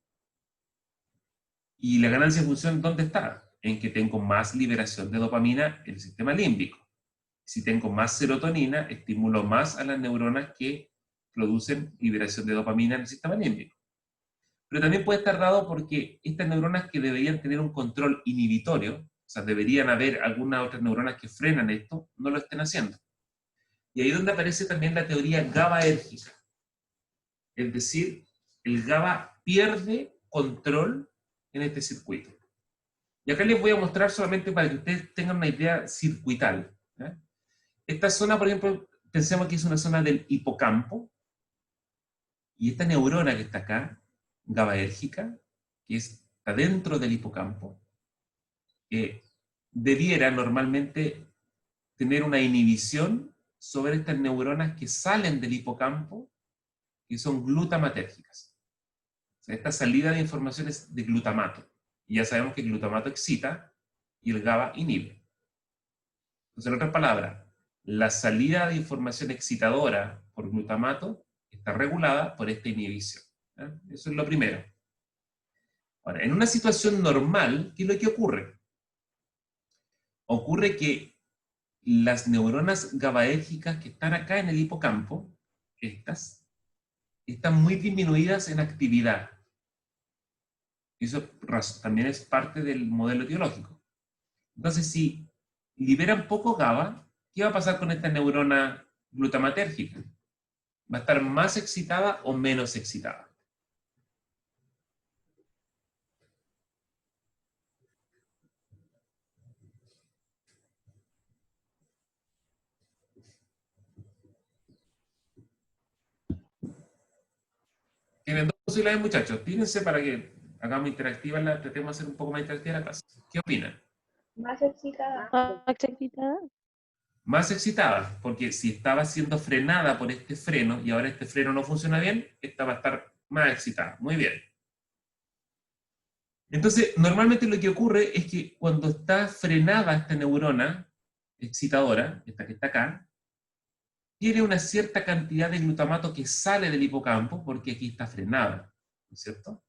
S1: ¿Y la ganancia de función dónde está? En que tengo más liberación de dopamina en el sistema límbico. Si tengo más serotonina, estimulo más a las neuronas que producen liberación de dopamina en el sistema límbico. Pero también puede estar dado porque estas neuronas que deberían tener un control inhibitorio, o sea, deberían haber algunas otras neuronas que frenan esto, no lo estén haciendo. Y ahí es donde aparece también la teoría GABAérgica. Es decir, el GABA pierde control en este circuito. Y acá les voy a mostrar solamente para que ustedes tengan una idea circuital. ¿Ya? Esta zona, por ejemplo, pensemos que es una zona del hipocampo, y esta neurona que está acá, GABAérgica, que está dentro del hipocampo, debiera normalmente tener una inhibición sobre estas neuronas que salen del hipocampo, que son glutamatérgicas. O sea, esta salida de información es de glutamato. Y ya sabemos que el glutamato excita y el GABA inhibe. Entonces, en otras palabras, la salida de información excitadora por glutamato está regulada por esta inhibición. ¿Ya? Eso es lo primero. Ahora, en una situación normal, ¿qué es lo que ocurre? Ocurre que las neuronas GABAérgicas que están acá en el hipocampo, estas, están muy disminuidas en actividad. Eso también es parte del modelo etiológico. Entonces, si liberan poco GABA, ¿qué va a pasar con esta neurona glutamatérgica? ¿Va a estar más excitada o menos excitada? Tienen dos posibilidades, muchachos. Tírense para que hagamos interactiva, tratemos de hacer un poco más interactiva la clase. ¿Qué opinan?
S5: Más excitada.
S6: Más excitada.
S1: Más excitada, porque si estaba siendo frenada por este freno y ahora este freno no funciona bien, esta va a estar más excitada. Muy bien. Entonces, normalmente lo que ocurre es que cuando está frenada esta neurona excitadora, esta que está acá, tiene una cierta cantidad de glutamato que sale del hipocampo porque aquí está frenada, ¿no es cierto?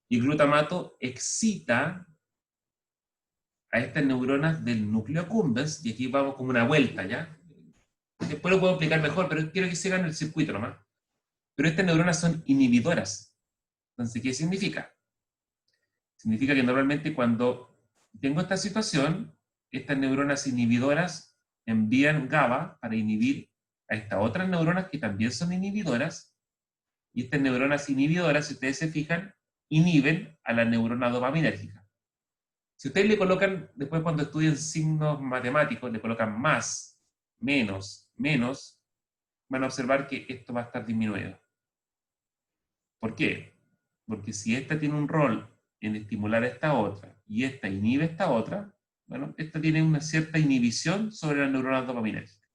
S1: Y el glutamato excita a estas neuronas del núcleo accumbens, y aquí vamos como una vuelta, ¿ya? Después lo puedo explicar mejor, pero quiero que sigan el circuito nomás. Pero estas neuronas son inhibidoras. Entonces, ¿qué significa? Significa que normalmente cuando tengo esta situación, estas neuronas inhibidoras envían GABA para inhibir a estas otras neuronas que también son inhibidoras, y estas neuronas inhibidoras, si ustedes se fijan, inhiben a la neurona dopaminérgica. Si ustedes le colocan, después cuando estudien signos matemáticos, le colocan más, menos, menos, van a observar que esto va a estar disminuido. ¿Por qué? Porque si esta tiene un rol en estimular a esta otra, y esta inhibe a esta otra, bueno, esta tiene una cierta inhibición sobre la neurona dopaminérgica.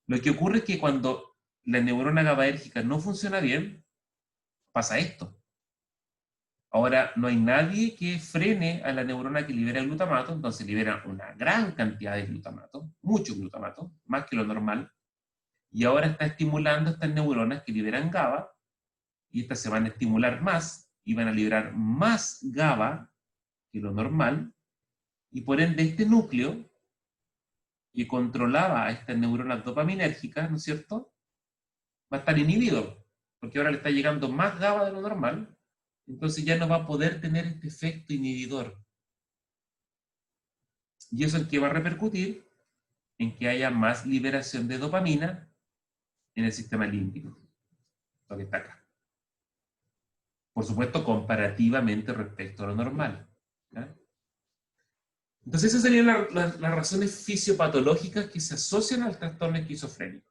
S1: Lo que ocurre es que cuando la neurona GABAérgica no funciona bien, pasa esto. Ahora, no hay nadie que frene a la neurona que libera el glutamato, entonces libera una gran cantidad de glutamato, mucho glutamato, más que lo normal, y ahora está estimulando estas neuronas que liberan GABA, y estas se van a estimular más, y van a liberar más GABA que lo normal, y por ende este núcleo que controlaba a estas neuronas dopaminérgicas, ¿no es cierto?, va a estar inhibido, porque ahora le está llegando más GABA de lo normal, entonces ya no va a poder tener este efecto inhibidor. Y eso es que va a repercutir en que haya más liberación de dopamina en el sistema límbico, lo que está acá. Por supuesto, comparativamente respecto a lo normal. ¿Ya? Entonces esas serían las razones fisiopatológicas que se asocian al trastorno esquizofrénico.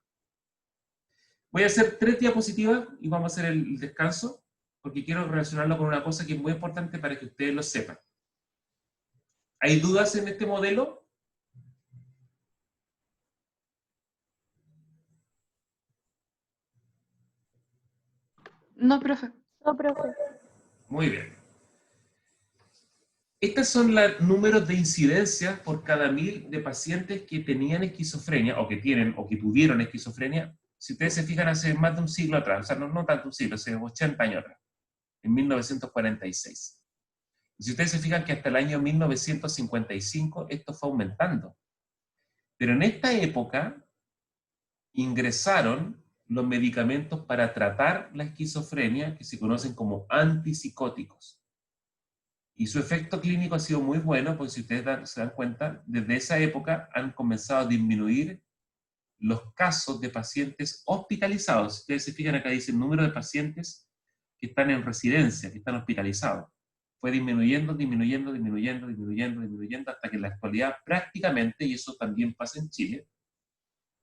S1: Voy a hacer 3 diapositivas y vamos a hacer el descanso, porque quiero relacionarlo con una cosa que es muy importante para que ustedes lo sepan. ¿Hay dudas en este modelo?
S3: No, profe.
S6: No, profe.
S1: Muy bien. Estos son los números de incidencia por cada 1000 de pacientes que tenían esquizofrenia, o que tienen, o que tuvieron esquizofrenia, si ustedes se fijan, hace más de un siglo atrás, o sea, no tanto un siglo, hace 80 años atrás, en 1946. Y si ustedes se fijan que hasta el año 1955 esto fue aumentando. Pero en esta época ingresaron los medicamentos para tratar la esquizofrenia, que se conocen como antipsicóticos. Y su efecto clínico ha sido muy bueno, porque si ustedes se dan cuenta, desde esa época han comenzado a disminuir los casos de pacientes hospitalizados. Si ustedes se fijan, acá dice el número de pacientes que están en residencia, que están hospitalizados. Fue disminuyendo, disminuyendo, disminuyendo, disminuyendo, disminuyendo, hasta que en la actualidad prácticamente, y eso también pasa en Chile,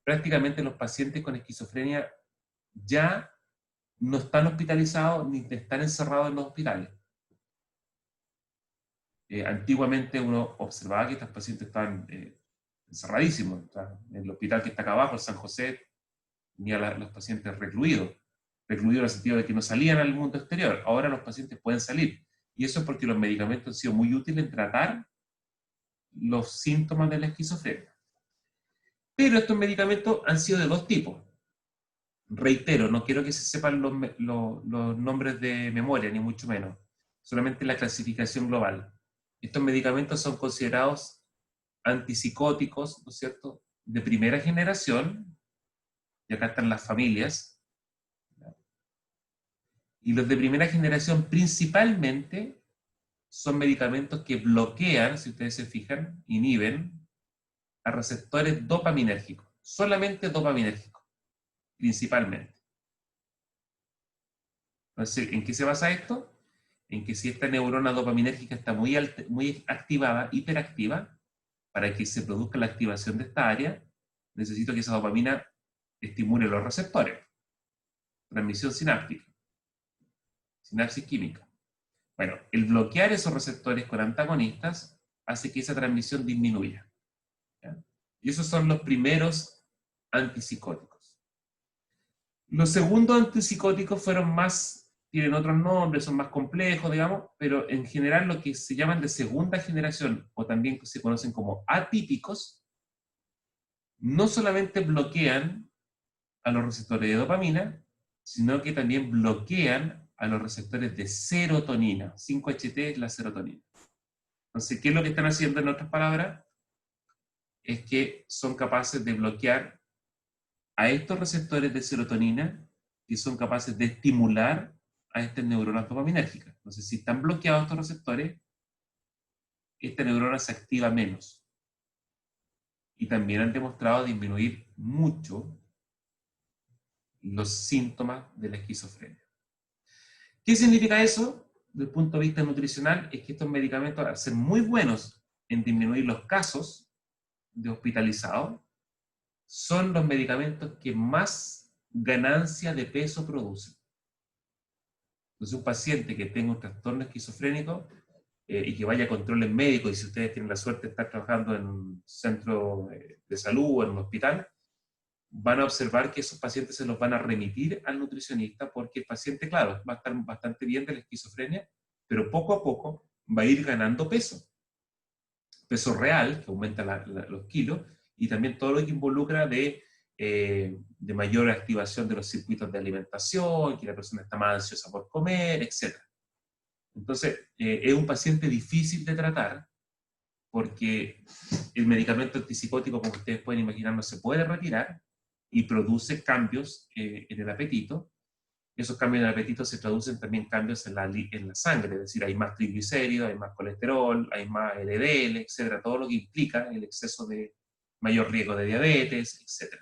S1: prácticamente los pacientes con esquizofrenia ya no están hospitalizados ni están encerrados en los hospitales. Antiguamente uno observaba que estos pacientes estaban encerradísimos. O sea, en el hospital que está acá abajo, el San José, tenía los pacientes recluidos en el sentido de que no salían al mundo exterior. Ahora los pacientes pueden salir. Y eso es porque los medicamentos han sido muy útiles en tratar los síntomas de la esquizofrenia. Pero estos medicamentos han sido de dos tipos. Reitero, no quiero que se sepan los nombres de memoria, ni mucho menos. Solamente la clasificación global. Estos medicamentos son considerados antipsicóticos, ¿no es cierto?, de primera generación, y acá están las familias. Y los de primera generación principalmente son medicamentos que bloquean, si ustedes se fijan, inhiben a receptores dopaminérgicos. Solamente dopaminérgicos, principalmente. Entonces, ¿en qué se basa esto? En que si esta neurona dopaminérgica está muy activada, hiperactiva, para que se produzca la activación de esta área, necesito que esa dopamina estimule los receptores. Transmisión sináptica. Sinapsis química. Bueno, el bloquear esos receptores con antagonistas hace que esa transmisión disminuya. ¿Ya? Y esos son los primeros antipsicóticos. Los segundos antipsicóticos fueron más, tienen otros nombres, son más complejos, digamos, pero en general lo que se llaman de segunda generación, o también se conocen como atípicos, no solamente bloquean a los receptores de dopamina, sino que también bloquean a los receptores de serotonina. 5-HT es la serotonina. Entonces, ¿qué es lo que están haciendo en otras palabras? Es que son capaces de bloquear a estos receptores de serotonina que son capaces de estimular a estas neuronas dopaminérgicas. Entonces, si están bloqueados estos receptores, esta neurona se activa menos. Y también han demostrado disminuir mucho los síntomas de la esquizofrenia. ¿Qué significa eso? Desde el punto de vista nutricional, es que estos medicamentos, al ser muy buenos en disminuir los casos de hospitalizados, son los medicamentos que más ganancia de peso producen. Entonces, un paciente que tenga un trastorno esquizofrénico y que vaya a controles médicos, y si ustedes tienen la suerte de estar trabajando en un centro de salud o en un hospital, van a observar que esos pacientes se los van a remitir al nutricionista porque el paciente, claro, va a estar bastante bien de la esquizofrenia, pero poco a poco va a ir ganando peso. Peso real, que aumenta los kilos, y también todo lo que involucra de mayor activación de los circuitos de alimentación, que la persona está más ansiosa por comer, etc. Entonces, es un paciente difícil de tratar, porque el medicamento antipsicótico, como ustedes pueden imaginar, no se puede retirar, y produce cambios en el apetito. Esos cambios en el apetito se traducen también en cambios en la sangre, es decir, hay más triglicéridos, hay más colesterol, hay más LDL, etc. Todo lo que implica el exceso de mayor riesgo de diabetes, etc.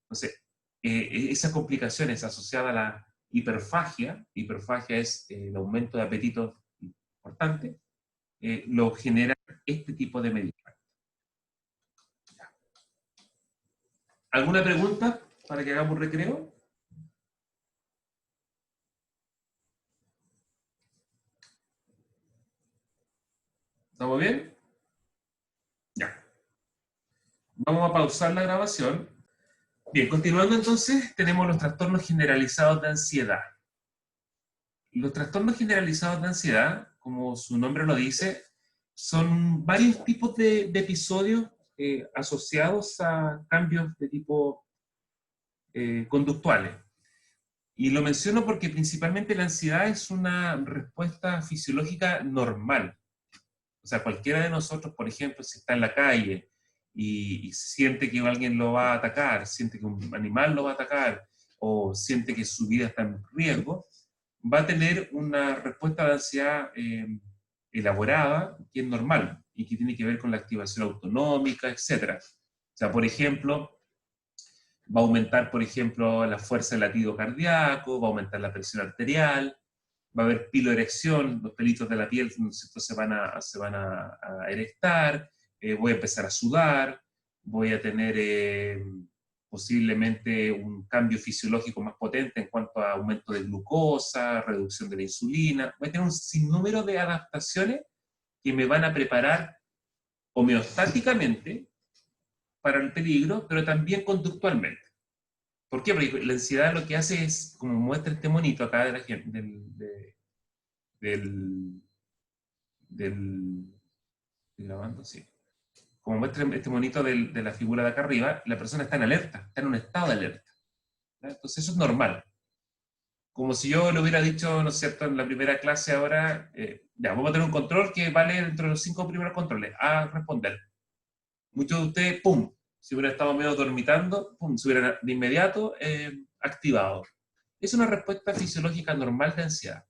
S1: Entonces, esas complicaciones asociadas a la hiperfagia es el aumento de apetito importante, lo genera este tipo de medicamentos. ¿Alguna pregunta para que hagamos un recreo? ¿Estamos bien? Ya. Vamos a pausar la grabación. Bien, continuando entonces, tenemos los trastornos generalizados de ansiedad. Los trastornos generalizados de ansiedad, como su nombre lo dice, son varios tipos de episodios asociados a cambios de tipo conductuales. Y lo menciono porque principalmente la ansiedad es una respuesta fisiológica normal. O sea, cualquiera de nosotros, por ejemplo, si está en la calle y siente que alguien lo va a atacar, siente que un animal lo va a atacar, o siente que su vida está en riesgo, va a tener una respuesta de ansiedad elaborada, que es normal, y que tiene que ver con la activación autonómica, etc. O sea, por ejemplo, va a aumentar, por ejemplo, la fuerza del latido cardíaco, va a aumentar la presión arterial, va a haber piloerección, los pelitos de la piel se van a erectar, voy a empezar a sudar, voy a tener posiblemente un cambio fisiológico más potente en cuanto a aumento de glucosa, reducción de la insulina, voy a tener un sinnúmero de adaptaciones que me van a preparar homeostáticamente para el peligro, pero también conductualmente. ¿Por qué? Porque la ansiedad lo que hace es, como muestra este monito acá de la gente, ¿estoy grabando? Sí. como muestra este monito de la figura de acá arriba, la persona está en alerta, está en un estado de alerta. ¿Ya? Entonces eso es normal. Como si yo le hubiera dicho, ¿no es cierto?, en la primera clase ahora, ya, vamos a tener un control que vale dentro de los 5 primeros controles, a responder. Muchos de ustedes, ¡pum!, si hubieran estado medio dormitando, ¡pum!, se hubieran de inmediato activado. Es una respuesta fisiológica normal de ansiedad.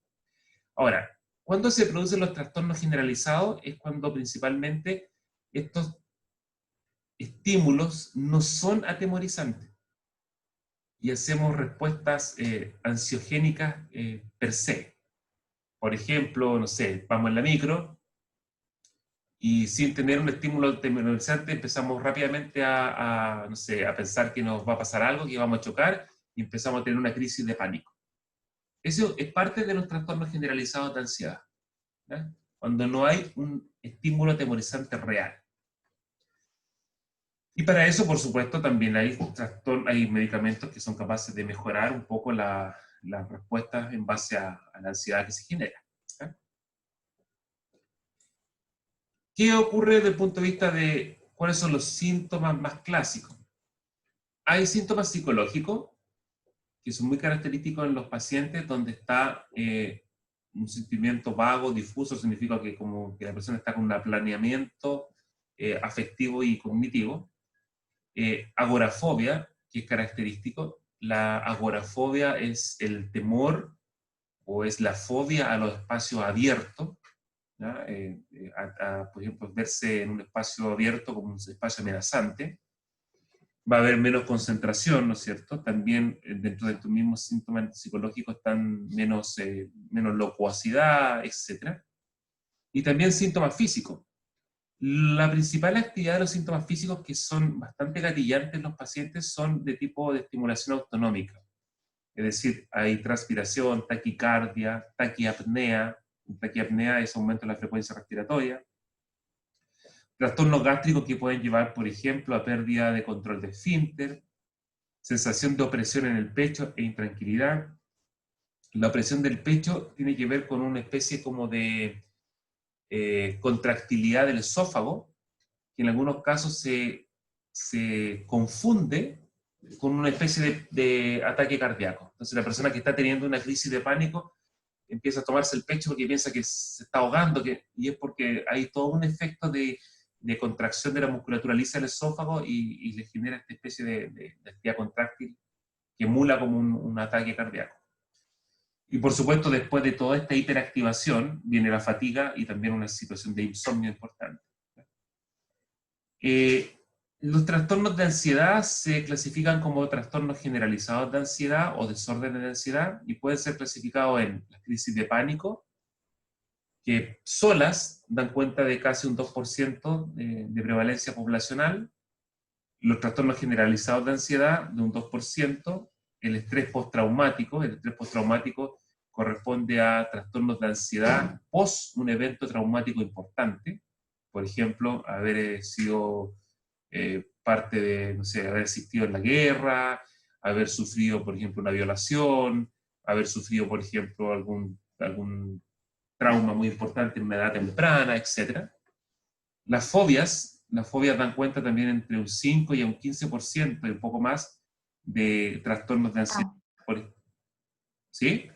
S1: Ahora, ¿cuándo se producen los trastornos generalizados? Es cuando principalmente estos estímulos no son atemorizantes y hacemos respuestas ansiogénicas per se. Por ejemplo, no sé, vamos en la micro y sin tener un estímulo atemorizante empezamos rápidamente no sé, a pensar que nos va a pasar algo, que vamos a chocar y empezamos a tener una crisis de pánico. Eso es parte de los trastornos generalizados de ansiedad, ¿ya? Cuando no hay un estímulo atemorizante real. Y para eso, por supuesto, también hay medicamentos que son capaces de mejorar un poco las respuestas en base a la ansiedad que se genera, ¿ya? ¿Qué ocurre desde el punto de vista de cuáles son los síntomas más clásicos? Hay síntomas psicológicos que son muy característicos en los pacientes, donde está un sentimiento vago, difuso, significa que como que la persona está con un planeamiento afectivo y cognitivo. Agorafobia, que es característico. La agorafobia es el temor o es la fobia a los espacios abiertos, ¿ya? Por ejemplo, verse en un espacio abierto como un espacio amenazante. Va a haber menos concentración, ¿no es cierto? También dentro de tus mismos síntomas psicológicos están menos locuacidad, etc. Y también síntomas físicos. La principal actividad de los síntomas físicos, que son bastante gatillantes en los pacientes, son de tipo de estimulación autonómica. Es decir, hay transpiración, taquicardia, taquiapnea. Taquiapnea es aumento de la frecuencia respiratoria. Trastornos gástricos que pueden llevar, por ejemplo, a pérdida de control de esfínter, sensación de opresión en el pecho e intranquilidad. La opresión del pecho tiene que ver con una especie como de contractilidad del esófago, que en algunos casos se confunde con una especie de ataque cardíaco. Entonces la persona que está teniendo una crisis de pánico empieza a tomarse el pecho porque piensa que se está ahogando, y es porque hay todo un efecto de contracción de la musculatura lisa del esófago y le genera esta especie de actividad contráctil que emula como un ataque cardíaco. Y por supuesto, después de toda esta hiperactivación, viene la fatiga y también una situación de insomnio importante. Los trastornos de ansiedad se clasifican como trastornos generalizados de ansiedad o desórdenes de ansiedad y pueden ser clasificados en las crisis de pánico, que solas dan cuenta de casi un 2% de prevalencia poblacional, los trastornos generalizados de ansiedad de un 2%, el estrés postraumático corresponde a trastornos de ansiedad post un evento traumático importante, por ejemplo, haber sido parte de, no sé, haber asistido en la guerra, haber sufrido, por ejemplo, una violación, haber sufrido, por ejemplo, algún trauma muy importante en una edad temprana, etc. Las fobias dan cuenta también entre un 5 y un 15% y un poco más de trastornos de ansiedad. ¿Sí?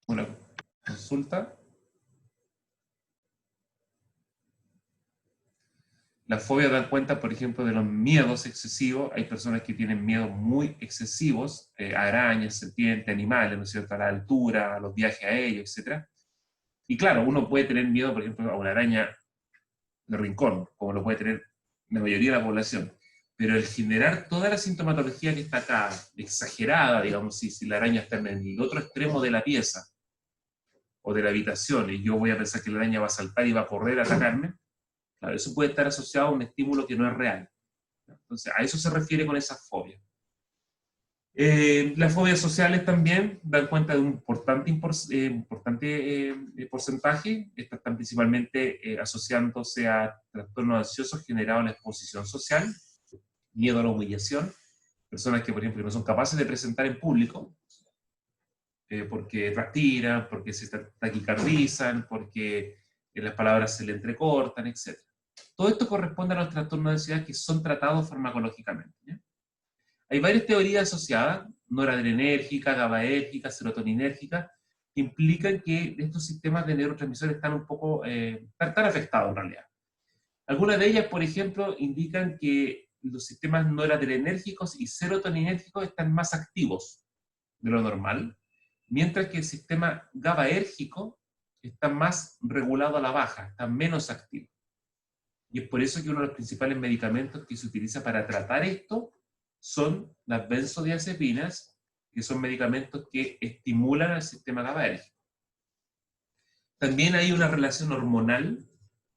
S1: Una consulta. Las fobias dan cuenta, por ejemplo, de los miedos excesivos. Hay personas que tienen miedos muy excesivos, a arañas, serpientes, animales, ¿no es cierto?, a la altura, a los viajes aéreos, etc. Y claro, uno puede tener miedo, por ejemplo, a una araña de rincón, como lo puede tener la mayoría de la población. Pero el generar toda la sintomatología que está acá, exagerada, digamos, si la araña está en el otro extremo de la pieza o de la habitación, y yo voy a pensar que la araña va a saltar y va a correr a atacarme, claro, eso puede estar asociado a un estímulo que no es real. Entonces, a eso se refiere con esas fobias. Las fobias sociales también dan cuenta de un importante porcentaje. Estas están principalmente asociándose a trastornos ansiosos generados en la exposición social, miedo a la humillación, personas que, por ejemplo, no son capaces de presentar en público, porque transpiran, porque se taquicardizan, porque las palabras se le entrecortan, etc. todo esto corresponde a los trastornos de ansiedad que son tratados farmacológicamente, ¿ya? Hay varias teorías asociadas, noradrenérgica, GABAérgica, serotoninérgica, que implican que estos sistemas de neurotransmisores están un poco, están afectados en realidad. Algunas de ellas, por ejemplo, indican que los sistemas noradrenérgicos y serotoninérgicos están más activos de lo normal, mientras que el sistema GABAérgico está más regulado a la baja, está menos activo. Y es por eso que uno de los principales medicamentos que se utiliza para tratar esto son las benzodiazepinas, que son medicamentos que estimulan al sistema GABAérgico. También hay una relación hormonal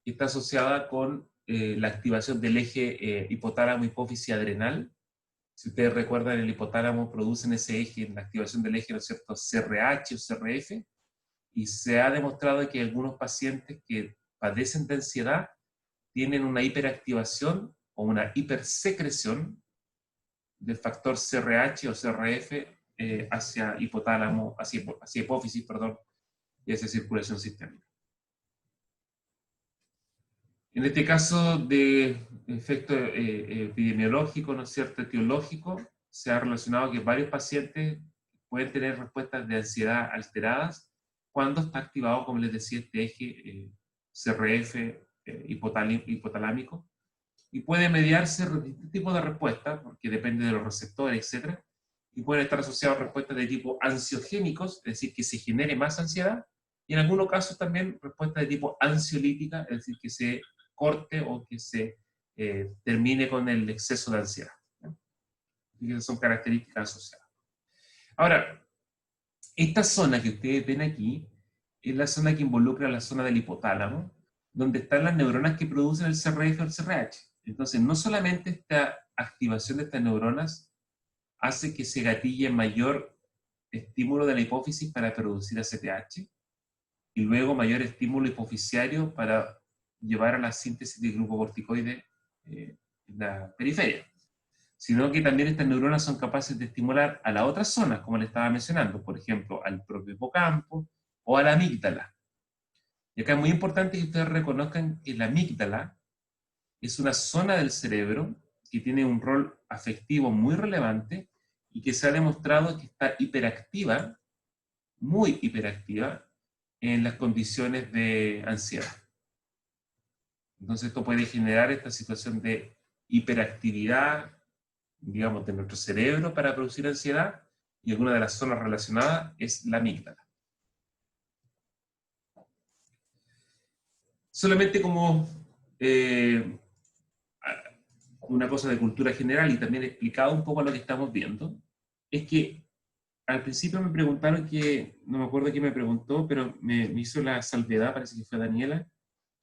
S1: que está asociada con la activación del eje hipotálamo-hipófisis adrenal. Si ustedes recuerdan, el hipotálamo produce en ese eje, en la activación del eje, ¿no es cierto?, CRH o CRF, y se ha demostrado que algunos pacientes que padecen de ansiedad tienen una hiperactivación o una hipersecreción del factor CRH o CRF hacia hipotálamo, hacia hipófisis, perdón, y hacia circulación sistémica. En este caso de efecto epidemiológico, ¿no es cierto?, etiológico, se ha relacionado que varios pacientes pueden tener respuestas de ansiedad alteradas cuando está activado, como les decía, este eje CRF hipotalámico, y puede mediarse distintos tipos de respuestas, porque depende de los receptores, etc. Y pueden estar asociados a respuestas de tipo ansiogénicos, es decir, que se genere más ansiedad, y en algunos casos también respuestas de tipo ansiolítica, es decir, que se corte o que se termine con el exceso de ansiedad, ¿no? Y esas son características asociadas. Ahora, esta zona que ustedes ven aquí es la zona que involucra la zona del hipotálamo, donde están las neuronas que producen el CRF o el CRH. Entonces, no solamente esta activación de estas neuronas hace que se gatille mayor estímulo de la hipófisis para producir ACTH, y luego mayor estímulo hipofisiario para llevar a la síntesis de glucocorticoide en la periferia, sino que también estas neuronas son capaces de estimular a las otras zonas, como les estaba mencionando, por ejemplo, al propio hipocampo o a la amígdala. Y acá es muy importante que ustedes reconozcan que la amígdala es una zona del cerebro que tiene un rol afectivo muy relevante y que se ha demostrado que está hiperactiva, muy hiperactiva, en las condiciones de ansiedad. Entonces esto puede generar esta situación de hiperactividad, digamos, de nuestro cerebro para producir ansiedad, y alguna de las zonas relacionadas es la amígdala. Solamente como una cosa de cultura general y también explicado un poco lo que estamos viendo, es que al principio me preguntaron que, no me acuerdo quién me preguntó, pero me hizo la salvedad, parece que fue Daniela,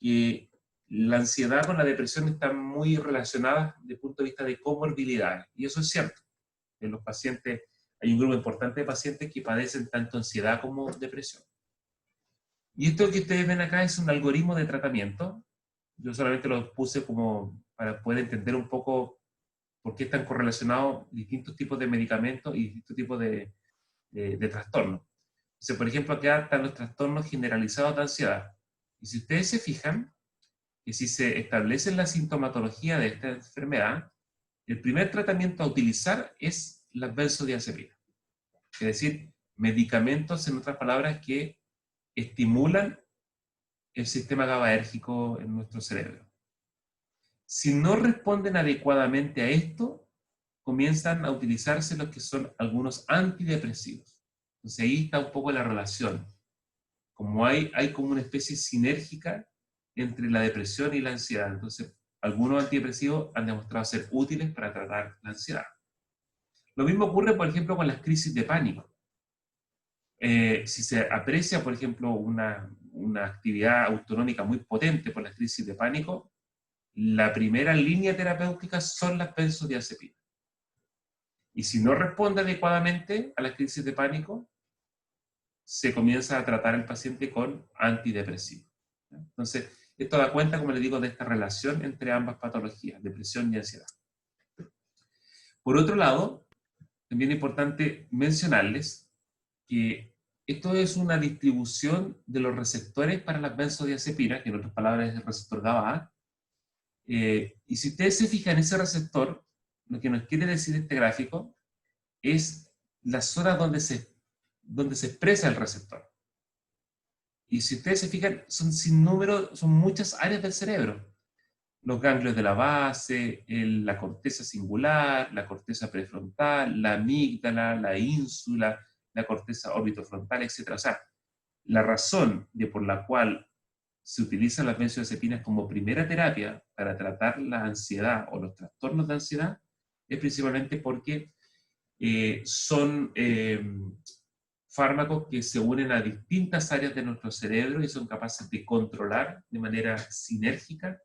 S1: que la ansiedad con la depresión están muy relacionadas desde el punto de vista de comorbilidades, y eso es cierto. En los pacientes, hay un grupo importante de pacientes que padecen tanto ansiedad como depresión. Y esto que ustedes ven acá es un algoritmo de tratamiento. Yo solamente lo puse como para poder entender un poco por qué están correlacionados distintos tipos de medicamentos y distintos tipos de trastornos. Entonces, por ejemplo, acá están los trastornos generalizados de ansiedad. Y si ustedes se fijan, que si se establece la sintomatología de esta enfermedad, el primer tratamiento a utilizar es las benzodiazepinas. Es decir, medicamentos, en otras palabras, que estimulan el sistema GABAérgico en nuestro cerebro. Si no responden adecuadamente a esto, comienzan a utilizarse los que son algunos antidepresivos. Entonces ahí está un poco la relación. Como hay como una especie sinérgica entre la depresión y la ansiedad. Entonces, algunos antidepresivos han demostrado ser útiles para tratar la ansiedad. Lo mismo ocurre, por ejemplo, con las crisis de pánico. Si se aprecia, por ejemplo, una actividad autonómica muy potente por las crisis de pánico, la primera línea terapéutica son las benzodiazepinas. Y si no responde adecuadamente a las crisis de pánico, se comienza a tratar al paciente con antidepresivos. Entonces, esto da cuenta, como les digo, de esta relación entre ambas patologías, depresión y ansiedad. Por otro lado, también es importante mencionarles que esto es una distribución de los receptores para las benzodiazepinas, que en otras palabras es el receptor GABA, Y si ustedes se fijan en ese receptor, lo que nos quiere decir este gráfico es la zona donde se expresa el receptor. Y si ustedes se fijan, son sin número, son muchas áreas del cerebro. Los ganglios de la base, la corteza singular, la corteza prefrontal, la amígdala, la ínsula, la corteza orbitofrontal, etc. O sea, la razón por la cual se utilizan las benzodiazepinas como primera terapia para tratar la ansiedad o los trastornos de ansiedad es principalmente porque son fármacos que se unen a distintas áreas de nuestro cerebro y son capaces de controlar de manera sinérgica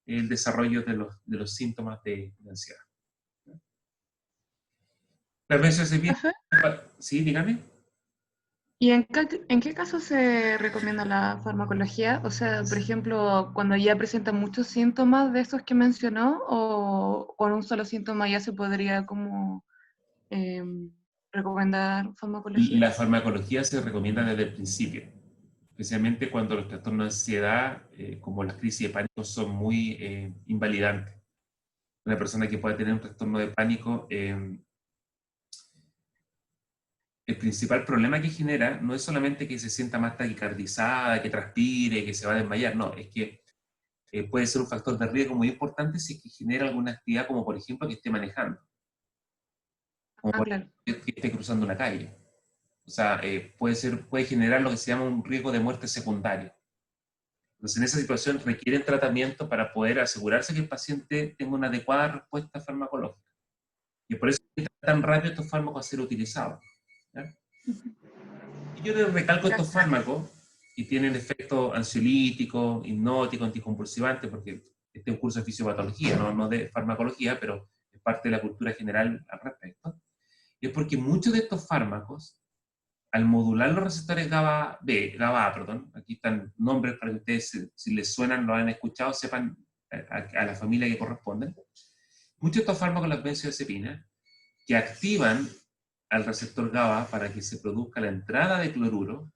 S1: el desarrollo de los síntomas de ansiedad. Las benzodiazepinas... Sí, dígame.
S3: ¿Y en qué caso se recomienda la farmacología? O sea, por ejemplo, cuando ya presentan muchos síntomas de esos que mencionó, o con un solo síntoma ya se podría como recomendar farmacología.
S1: La farmacología se recomienda desde el principio, especialmente cuando los trastornos de ansiedad, como las crisis de pánico, son muy invalidantes. Una persona que pueda tener un trastorno de pánico, el principal problema que genera no es solamente que se sienta más taquicardizada, que transpire, que se va a desmayar, no, es que puede ser un factor de riesgo muy importante si es que genera alguna actividad, como por ejemplo que esté manejando, como por
S3: Claro.
S1: ejemplo que esté cruzando una calle. O sea, puede generar lo que se llama un riesgo de muerte secundario. Entonces, en esa situación requieren tratamiento para poder asegurarse que el paciente tenga una adecuada respuesta farmacológica. Y por eso es tan rápido estos fármacos a ser utilizados. ¿Ya? Y yo les recalco estos fármacos que tienen efectos ansiolíticos, hipnóticos, anticonvulsivantes, porque este es un curso de fisiopatología, no de farmacología, pero es parte de la cultura general al respecto. Y es porque muchos de estos fármacos, al modular los receptores GABA A, aquí están nombres para que ustedes, si les suenan, lo han escuchado, sepan a la familia que corresponden. Muchos de estos fármacos, las benzodiazepinas, que activan al receptor GABA para que se produzca la entrada de cloruro,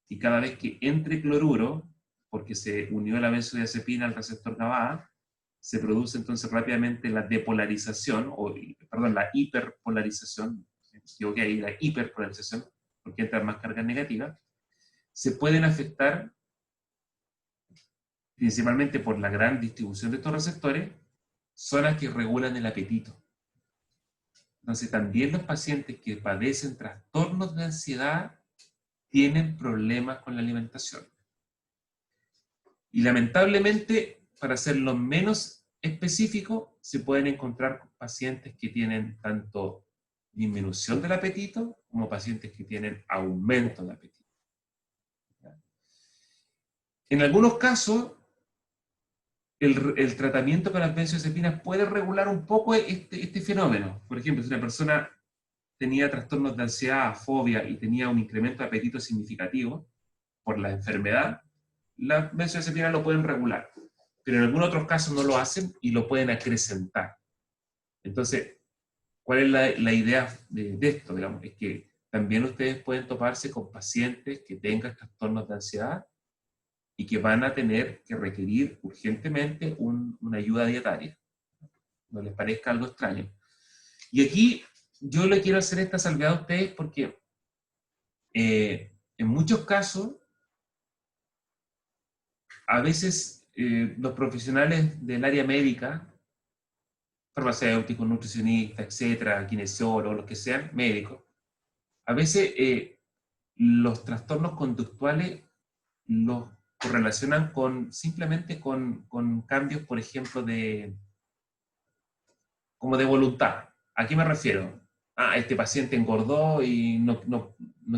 S1: y cada vez que entre cloruro, porque se unió la benzodiazepina al receptor GABA, se produce entonces rápidamente la depolarización, la hiperpolarización, me equivoqué ahí, la hiperpolarización, porque entran más cargas negativas, se pueden afectar principalmente por la gran distribución de estos receptores, zonas que regulan el apetito. Entonces también los pacientes que padecen trastornos de ansiedad tienen problemas con la alimentación. Y lamentablemente, para hacerlo menos específico, se pueden encontrar pacientes que tienen tanto disminución del apetito como pacientes que tienen aumento de apetito. En algunos casos, el tratamiento con las benzodiazepinas puede regular un poco este fenómeno. Por ejemplo, si una persona tenía trastornos de ansiedad, fobia y tenía un incremento de apetito significativo por la enfermedad, las benzodiazepinas lo pueden regular. Pero en algunos otros casos no lo hacen y lo pueden acrecentar. Entonces, ¿cuál es la idea de esto? Digamos? Es que también ustedes pueden toparse con pacientes que tengan trastornos de ansiedad y que van a tener que requerir urgentemente una ayuda dietaria. No les parezca algo extraño. Y aquí yo le quiero hacer esta salvedad a ustedes porque en muchos casos, a veces los profesionales del área médica, farmacéuticos, nutricionistas, etcétera, kinesiólogos, los que sean, médicos, a veces los trastornos conductuales los correlacionan simplemente con cambios, por ejemplo, como de voluntad. ¿A qué me refiero? Este paciente engordó y no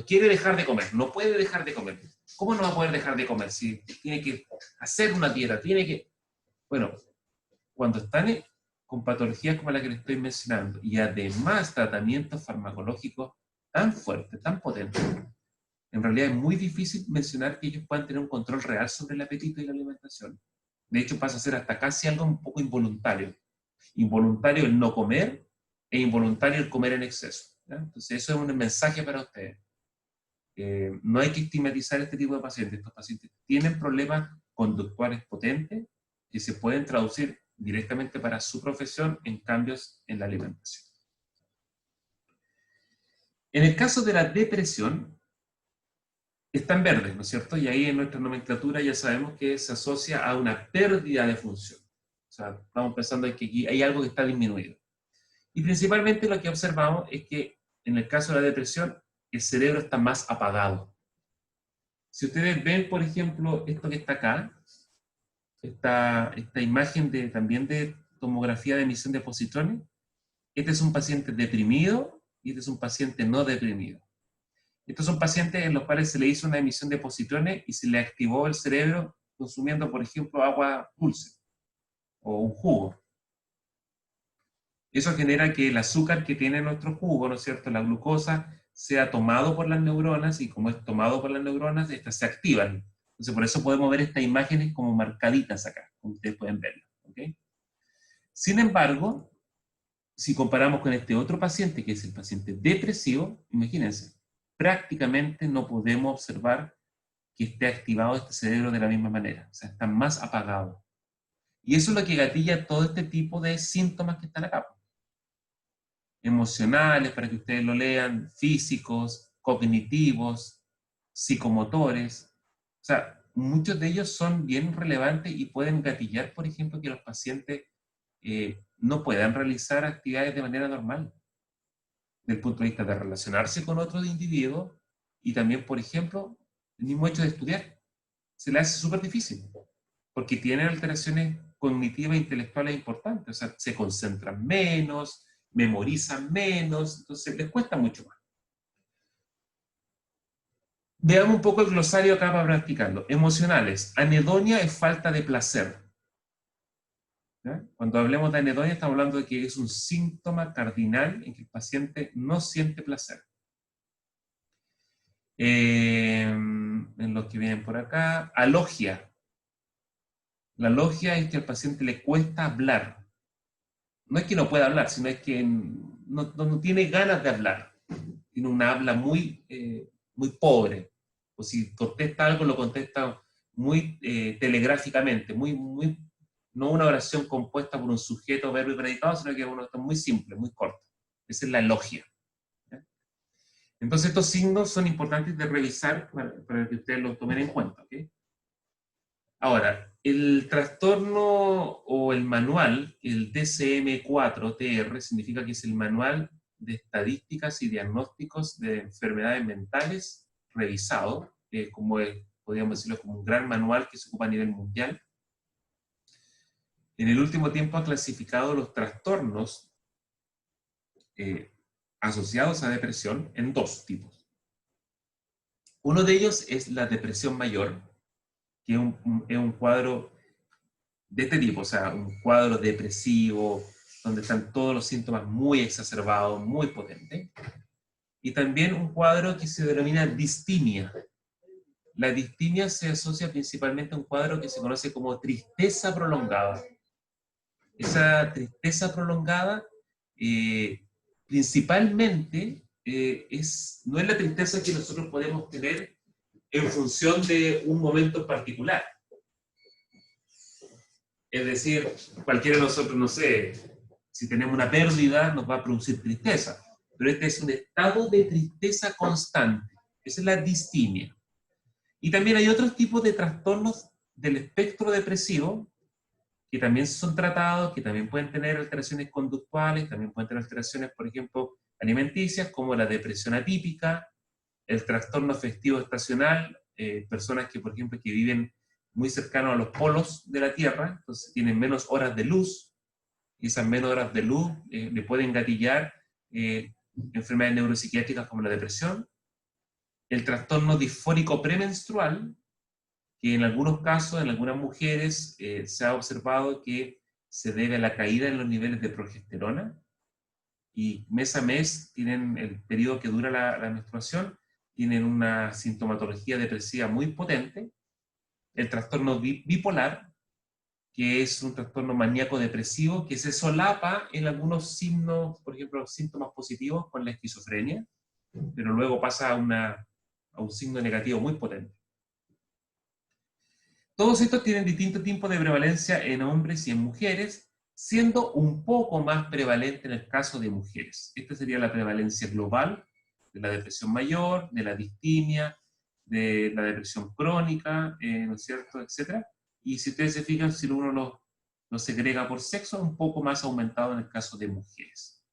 S1: quiere dejar de comer, no puede dejar de comer. ¿Cómo no va a poder dejar de comer? Si tiene que hacer una dieta, Bueno, cuando están con patologías como la que les estoy mencionando, y además tratamientos farmacológicos tan fuertes, tan potentes, en realidad es muy difícil mencionar que ellos puedan tener un control real sobre el apetito y la alimentación. De hecho, pasa a ser hasta casi algo un poco involuntario. Involuntario el no comer e involuntario el comer en exceso. ¿Ya? Entonces, eso es un mensaje para ustedes. No hay que estigmatizar este tipo de pacientes. Estos pacientes tienen problemas conductuales potentes que se pueden traducir directamente para su profesión en cambios en la alimentación. En el caso de la depresión, está en verde, ¿no es cierto? Y ahí en nuestra nomenclatura ya sabemos que se asocia a una pérdida de función. O sea, estamos pensando en que aquí hay algo que está disminuido. Y principalmente lo que observamos es que en el caso de la depresión, el cerebro está más apagado. Si ustedes ven, por ejemplo, esto que está acá, esta imagen también de tomografía de emisión de positrones, este es un paciente deprimido y este es un paciente no deprimido. Estos son pacientes en los cuales se le hizo una emisión de positrones y se le activó el cerebro consumiendo, por ejemplo, agua dulce o un jugo. Eso genera que el azúcar que tiene nuestro jugo, ¿no es cierto?, la glucosa, sea tomado por las neuronas, y como es tomado por las neuronas, estas se activan. Entonces, por eso podemos ver estas imágenes como marcaditas acá, como ustedes pueden verlas. ¿Okay? Sin embargo, si comparamos con este otro paciente, que es el paciente depresivo, imagínense, prácticamente no podemos observar que esté activado este cerebro de la misma manera. O sea, está más apagado. Y eso es lo que gatilla todo este tipo de síntomas que están acá. Emocionales, para que ustedes lo lean, físicos, cognitivos, psicomotores. O sea, muchos de ellos son bien relevantes y pueden gatillar, por ejemplo, que los pacientes no puedan realizar actividades de manera normal, desde el punto de vista de relacionarse con otros individuos y también, por ejemplo, el mismo hecho de estudiar. Se le hace súper difícil, porque tienen alteraciones cognitivas e intelectuales importantes, o sea, se concentran menos, memorizan menos, entonces les cuesta mucho más. Veamos un poco el glosario acá para practicarlo. Emocionales. Anedonia es falta de placer. ¿Ya? Cuando hablemos de anedonia estamos hablando de que es un síntoma cardinal en que el paciente no siente placer. En los que vienen por acá, alogia. La alogia es que al paciente le cuesta hablar. No es que no pueda hablar, sino es que no tiene ganas de hablar. Tiene una habla muy pobre. O si contesta algo, lo contesta muy telegráficamente, no una oración compuesta por un sujeto, verbo y predicado, sino que es una muy simple, muy corta. Esa es la alogia. ¿Ya? Entonces estos signos son importantes de revisar para que ustedes los tomen en cuenta. ¿Okay? Ahora, el trastorno o el manual, el DSM-4-TR, significa que es el Manual de Estadísticas y Diagnósticos de Enfermedades Mentales revisado, podríamos decirlo como un gran manual que se ocupa a nivel mundial. En el último tiempo ha clasificado los trastornos asociados a depresión en dos tipos. Uno de ellos es la depresión mayor, que es un cuadro de este tipo, o sea, un cuadro depresivo, donde están todos los síntomas muy exacerbados, muy potentes. Y también un cuadro que se denomina distimia. La distimia se asocia principalmente a un cuadro que se conoce como tristeza prolongada. Esa tristeza prolongada principalmente no es la tristeza que nosotros podemos tener en función de un momento en particular. Es decir, cualquiera de nosotros, no sé, si tenemos una pérdida nos va a producir tristeza, pero este es un estado de tristeza constante. Esa es la distimia. Y también hay otros tipos de trastornos del espectro depresivo que también son tratados, que también pueden tener alteraciones conductuales, también pueden tener alteraciones, por ejemplo, alimenticias, como la depresión atípica, el trastorno afectivo estacional, personas que, por ejemplo, que viven muy cercanos a los polos de la Tierra, entonces tienen menos horas de luz, y esas menos horas de luz le pueden gatillar enfermedades neuropsiquiátricas como la depresión. El trastorno disfórico premenstrual, que en algunos casos, en algunas mujeres, se ha observado que se debe a la caída en los niveles de progesterona, y mes a mes tienen el periodo que dura la menstruación, tienen una sintomatología depresiva muy potente. El trastorno bipolar, que es un trastorno maníaco-depresivo que se solapa en algunos signos, por ejemplo, síntomas positivos con la esquizofrenia, pero luego pasa a un signo negativo muy potente. Todos estos tienen distintos tipos de prevalencia en hombres y en mujeres, siendo un poco más prevalente en el caso de mujeres. Esta sería la prevalencia global de la depresión mayor, de la distimia, de la depresión crónica, ¿no es cierto?, etcétera. Y si ustedes se fijan, si uno lo segrega por sexo, un poco más aumentado en el caso de mujeres.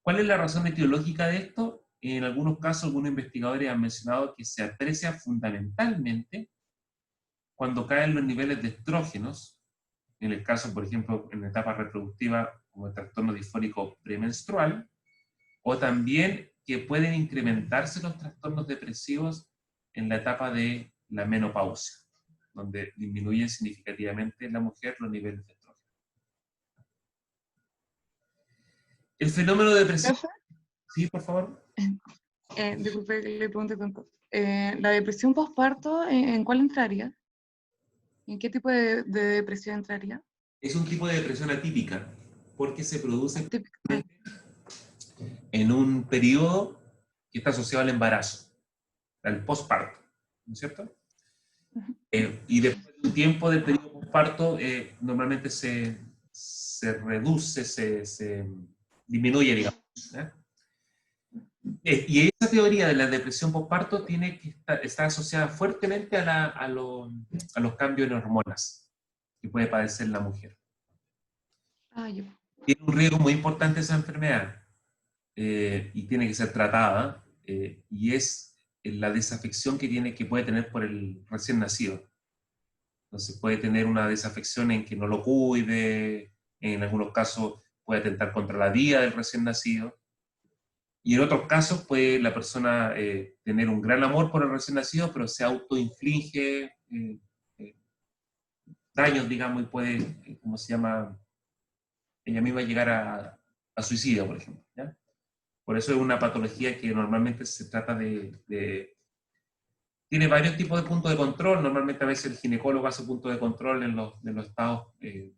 S1: ¿Cuál es la razón etiológica de esto? En algunos casos, algunos investigadores han mencionado que se aprecia fundamentalmente cuando caen los niveles de estrógenos, en el caso, por ejemplo, en la etapa reproductiva, como el trastorno disfórico premenstrual, o también que pueden incrementarse los trastornos depresivos en la etapa de la menopausia, donde disminuyen significativamente en la mujer los niveles de estrógeno. El fenómeno de depresión...
S3: ¿Profe?
S1: Sí, por favor.
S3: Disculpe que le pregunte tanto. ¿La depresión postparto en cuál entraría? ¿En qué tipo de depresión entraría?
S1: Es un tipo de depresión atípica, porque se produce
S3: Típica.
S1: en un periodo que está asociado al embarazo, al posparto, ¿no es cierto? Y después de un tiempo del periodo posparto, normalmente se reduce, se disminuye, digamos. Y esa teoría de la depresión postparto tiene que estar asociada fuertemente a los cambios en hormonas que puede padecer la mujer. Tiene un riesgo muy importante esa enfermedad y tiene que ser tratada, y es la desafección que puede tener por el recién nacido. Entonces puede tener una desafección en que no lo cuide, en algunos casos puede atentar contra la vida del recién nacido, y en otros casos puede la persona tener un gran amor por el recién nacido, pero se autoinflige daños, digamos, y puede, ¿cómo se llama?, ella misma llegar a suicidio, por ejemplo, ¿ya? Por eso es una patología que normalmente se trata tiene varios tipos de puntos de control. Normalmente a veces el ginecólogo hace puntos de control en los estados de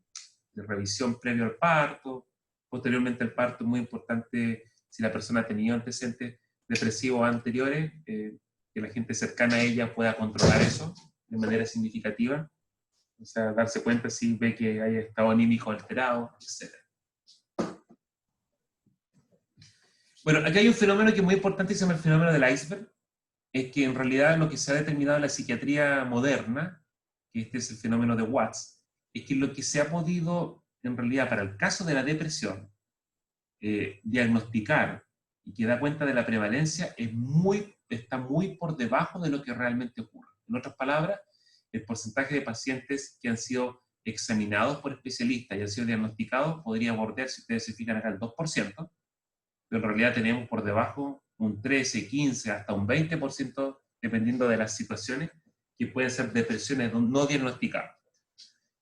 S1: revisión previo al parto. Posteriormente al parto es muy importante, si la persona ha tenido antecedentes depresivos anteriores, que la gente cercana a ella pueda controlar eso de manera significativa. O sea, darse cuenta si ve que hay estado anímico alterado, etc. Bueno, aquí hay un fenómeno que es muy importante, se llama el fenómeno del iceberg. Es que en realidad lo que se ha determinado en la psiquiatría moderna, que este es el fenómeno de Watts, es que lo que se ha podido, en realidad, para el caso de la depresión, diagnosticar y que da cuenta de la prevalencia, está muy por debajo de lo que realmente ocurre. En otras palabras, el porcentaje de pacientes que han sido examinados por especialistas y han sido diagnosticados podría bordear, si ustedes se fijan acá, el 2%, pero en realidad tenemos por debajo un 13, 15, hasta un 20%, dependiendo de las situaciones, que pueden ser depresiones no diagnosticadas.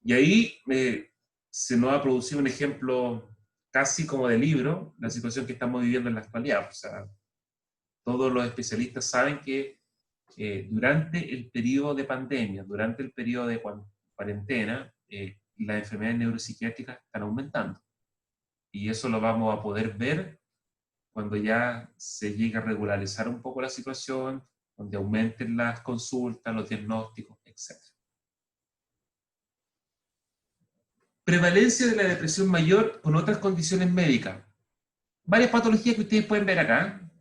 S1: Y ahí se nos ha producido un ejemplo casi como de libro, la situación que estamos viviendo en la actualidad. O sea, todos los especialistas saben que durante el periodo de pandemia, durante el periodo de cuarentena, las enfermedades neuropsiquiátricas están aumentando. Y eso lo vamos a poder ver cuando ya se llegue a regularizar un poco la situación, donde aumenten las consultas, los diagnósticos, etc. Prevalencia de la depresión mayor con otras condiciones médicas. Varias patologías que ustedes pueden ver acá.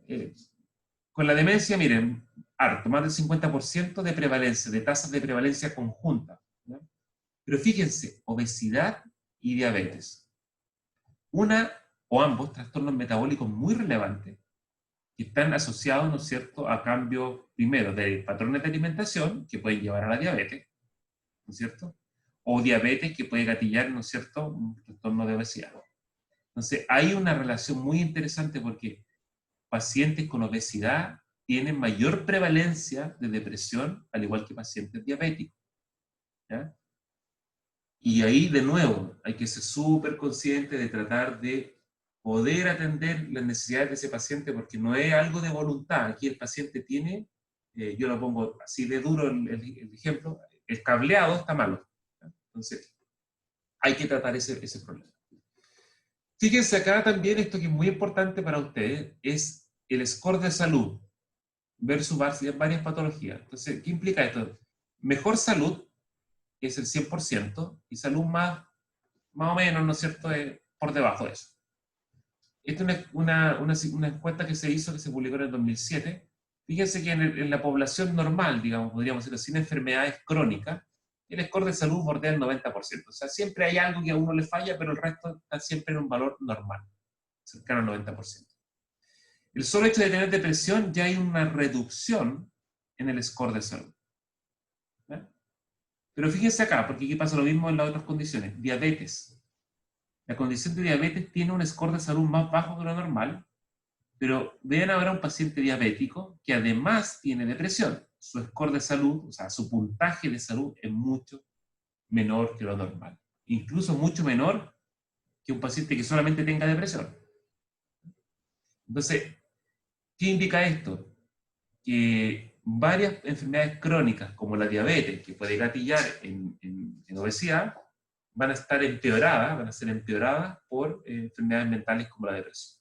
S1: Con la demencia, miren, harto, más del 50% de prevalencia, de tasas de prevalencia conjunta, ¿no? Pero fíjense, obesidad y diabetes. Una o ambos trastornos metabólicos muy relevantes que están asociados, ¿no es cierto?, a cambios, primero, de patrones de alimentación que pueden llevar a la diabetes, ¿no es cierto?, o diabetes que puede gatillar, ¿no es cierto?, un trastorno de obesidad. Entonces, hay una relación muy interesante porque pacientes con obesidad tienen mayor prevalencia de depresión, al igual que pacientes diabéticos, ¿ya? Y ahí, de nuevo, hay que ser súper consciente de tratar de poder atender las necesidades de ese paciente, porque no es algo de voluntad. Aquí el paciente tiene, yo lo pongo así de duro el ejemplo, el cableado está malo. Entonces, hay que tratar ese problema. Fíjense acá también, esto que es muy importante para ustedes, es el score de salud versus varias patologías. Entonces, ¿qué implica esto? Mejor salud es el 100%, y salud más o menos, ¿no es cierto?, por debajo de eso. Esta es una encuesta que se hizo, que se publicó en el 2007. Fíjense que en la población normal, digamos, podríamos decirlo, sin enfermedades crónicas, el score de salud bordea el 90%. O sea, siempre hay algo que a uno le falla, pero el resto está siempre en un valor normal, cercano al 90%. El solo hecho de tener depresión ya hay una reducción en el score de salud. ¿Ven? Pero fíjense acá, porque aquí pasa lo mismo en las otras condiciones. Diabetes. La condición de diabetes tiene un score de salud más bajo que lo normal, pero vean ahora un paciente diabético que además tiene depresión. Su score de salud, o sea, su puntaje de salud es mucho menor que lo normal. Incluso mucho menor que un paciente que solamente tenga depresión. Entonces, ¿qué indica esto? Que varias enfermedades crónicas, como la diabetes, que puede gatillar en obesidad, van a estar empeoradas, van a ser empeoradas por enfermedades mentales como la depresión.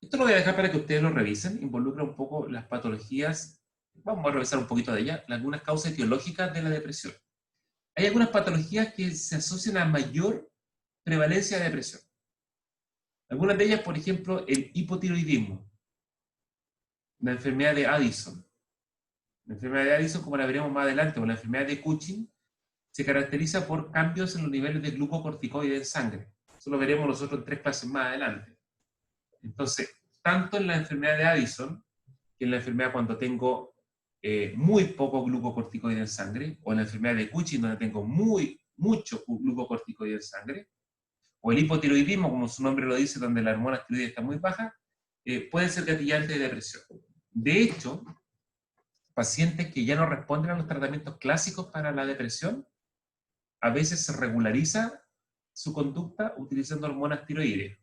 S1: Esto lo voy a dejar para que ustedes lo revisen, involucra un poco las patologías, vamos a revisar un poquito de ellas, algunas causas etiológicas de la depresión. Hay algunas patologías que se asocian a mayor prevalencia de depresión. Algunas de ellas, por ejemplo, el hipotiroidismo, la enfermedad de Addison. La enfermedad de Addison, como la veremos más adelante, o la enfermedad de Cushing, se caracteriza por cambios en los niveles de glucocorticoides en sangre. Eso lo veremos nosotros en 3 clases más adelante. Entonces, tanto en la enfermedad de Addison, que en la enfermedad cuando tengo muy poco glucocorticoide en sangre, o en la enfermedad de Cushing, donde tengo mucho glucocorticoide en sangre, o el hipotiroidismo, como su nombre lo dice, donde la hormona tiroides está muy baja, pueden ser gatillantes de depresión. De hecho, pacientes que ya no responden a los tratamientos clásicos para la depresión, a veces se regulariza su conducta utilizando hormonas tiroideas.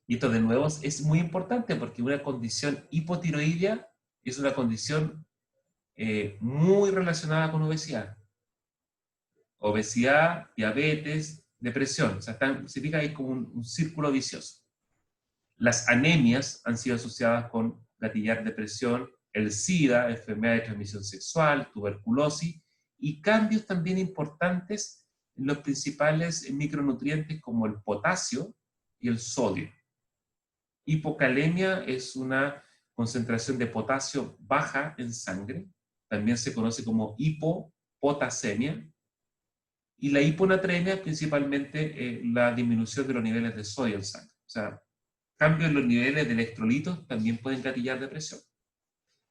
S1: Y esto de nuevo es muy importante porque una condición hipotiroidea es una condición muy relacionada con obesidad. Obesidad, diabetes, depresión. O sea, se fija ahí como un círculo vicioso. Las anemias han sido asociadas con gatillar depresión, el SIDA, enfermedad de transmisión sexual, tuberculosis, y cambios también importantes en los principales micronutrientes como el potasio y el sodio. Hipocalemia es una concentración de potasio baja en sangre, también se conoce como hipopotasemia, y la hiponatremia es principalmente la disminución de los niveles de sodio en sangre. O sea, cambios en los niveles de electrolitos también pueden gatillar depresión.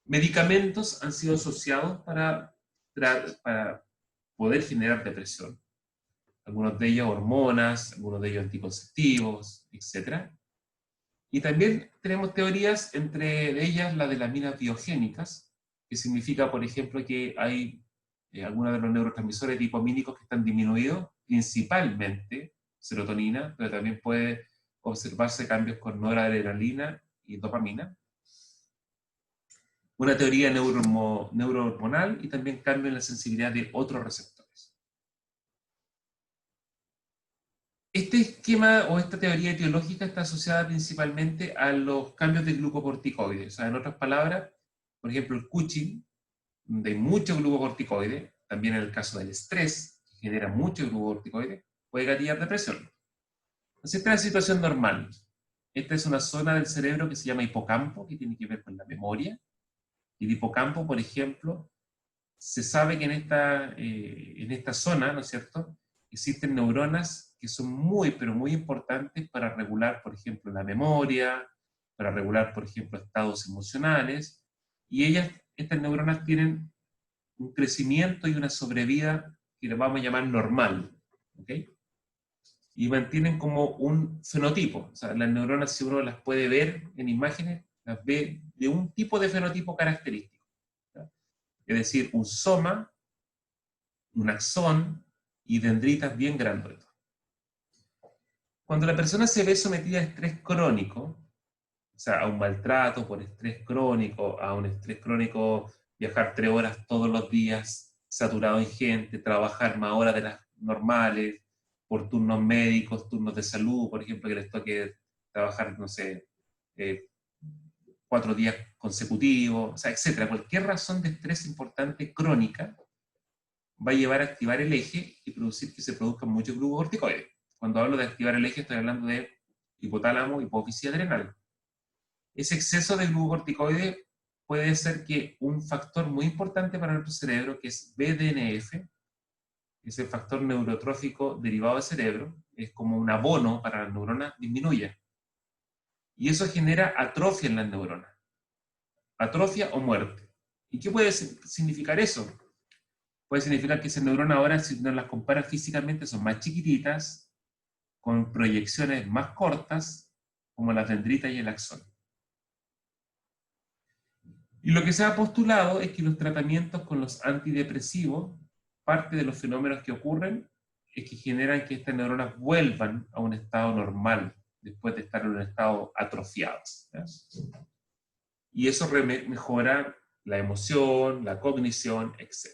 S1: Medicamentos han sido asociados para poder generar depresión. Algunos de ellos hormonas, algunos de ellos anticonceptivos, etc. Y también tenemos teorías, entre ellas la de las minas biogénicas, que significa, por ejemplo, que hay algunos de los neurotransmisores dopamínicos que están disminuidos, principalmente serotonina, pero también puede observarse cambios con noradrenalina y dopamina. Una teoría neurohormonal y también cambio en la sensibilidad de otros receptores. Este esquema o esta teoría etiológica está asociada principalmente a los cambios de glucocorticoides. O sea, en otras palabras, por ejemplo, el Cushing, de mucho glucocorticoide, también en el caso del estrés, que genera mucho glucocorticoide, puede gatillar depresión. Entonces, esta es la situación normal. Esta es una zona del cerebro que se llama hipocampo, que tiene que ver con la memoria. Y el hipocampo, por ejemplo, se sabe que en esta zona, ¿no es cierto?, existen neuronas que son muy, pero muy importantes para regular, por ejemplo, la memoria, para regular, por ejemplo, estados emocionales, y estas neuronas tienen un crecimiento y una sobrevida que le vamos a llamar normal, ¿ok? Y mantienen como un fenotipo. O sea, las neuronas, si uno las puede ver en imágenes, las ve de un tipo de fenotipo característico. ¿Ya? Es decir, un soma, un axón y dendritas bien grandes. Cuando la persona se ve sometida a estrés crónico, o sea, a un maltrato por estrés crónico, a un estrés crónico, viajar 3 horas todos los días, saturado en gente, trabajar más horas de las normales, por turnos médicos, turnos de salud, por ejemplo, que les toque trabajar, no sé, 4 días consecutivos, o sea, etcétera. Cualquier razón de estrés importante crónica va a llevar a activar el eje y producir que se produzcan muchos glucocorticoides. Cuando hablo de activar el eje estoy hablando de hipotálamo, hipófisis y adrenal. Ese exceso de glucocorticoides puede ser que un factor muy importante para nuestro cerebro, que es BDNF, es el factor neurotrófico derivado del cerebro, es como un abono para las neuronas, disminuya. Y eso genera atrofia en las neuronas. Atrofia o muerte. ¿Y qué puede significar eso? Puede significar que esas neuronas ahora, si no las comparas físicamente, son más chiquititas, con proyecciones más cortas, como las dendritas y el axón. Y lo que se ha postulado es que los tratamientos con los antidepresivos, parte de los fenómenos que ocurren, es que generan que estas neuronas vuelvan a un estado normal, después de estar en un estado atrofiado, ¿ya? Y eso mejora la emoción, la cognición, etc.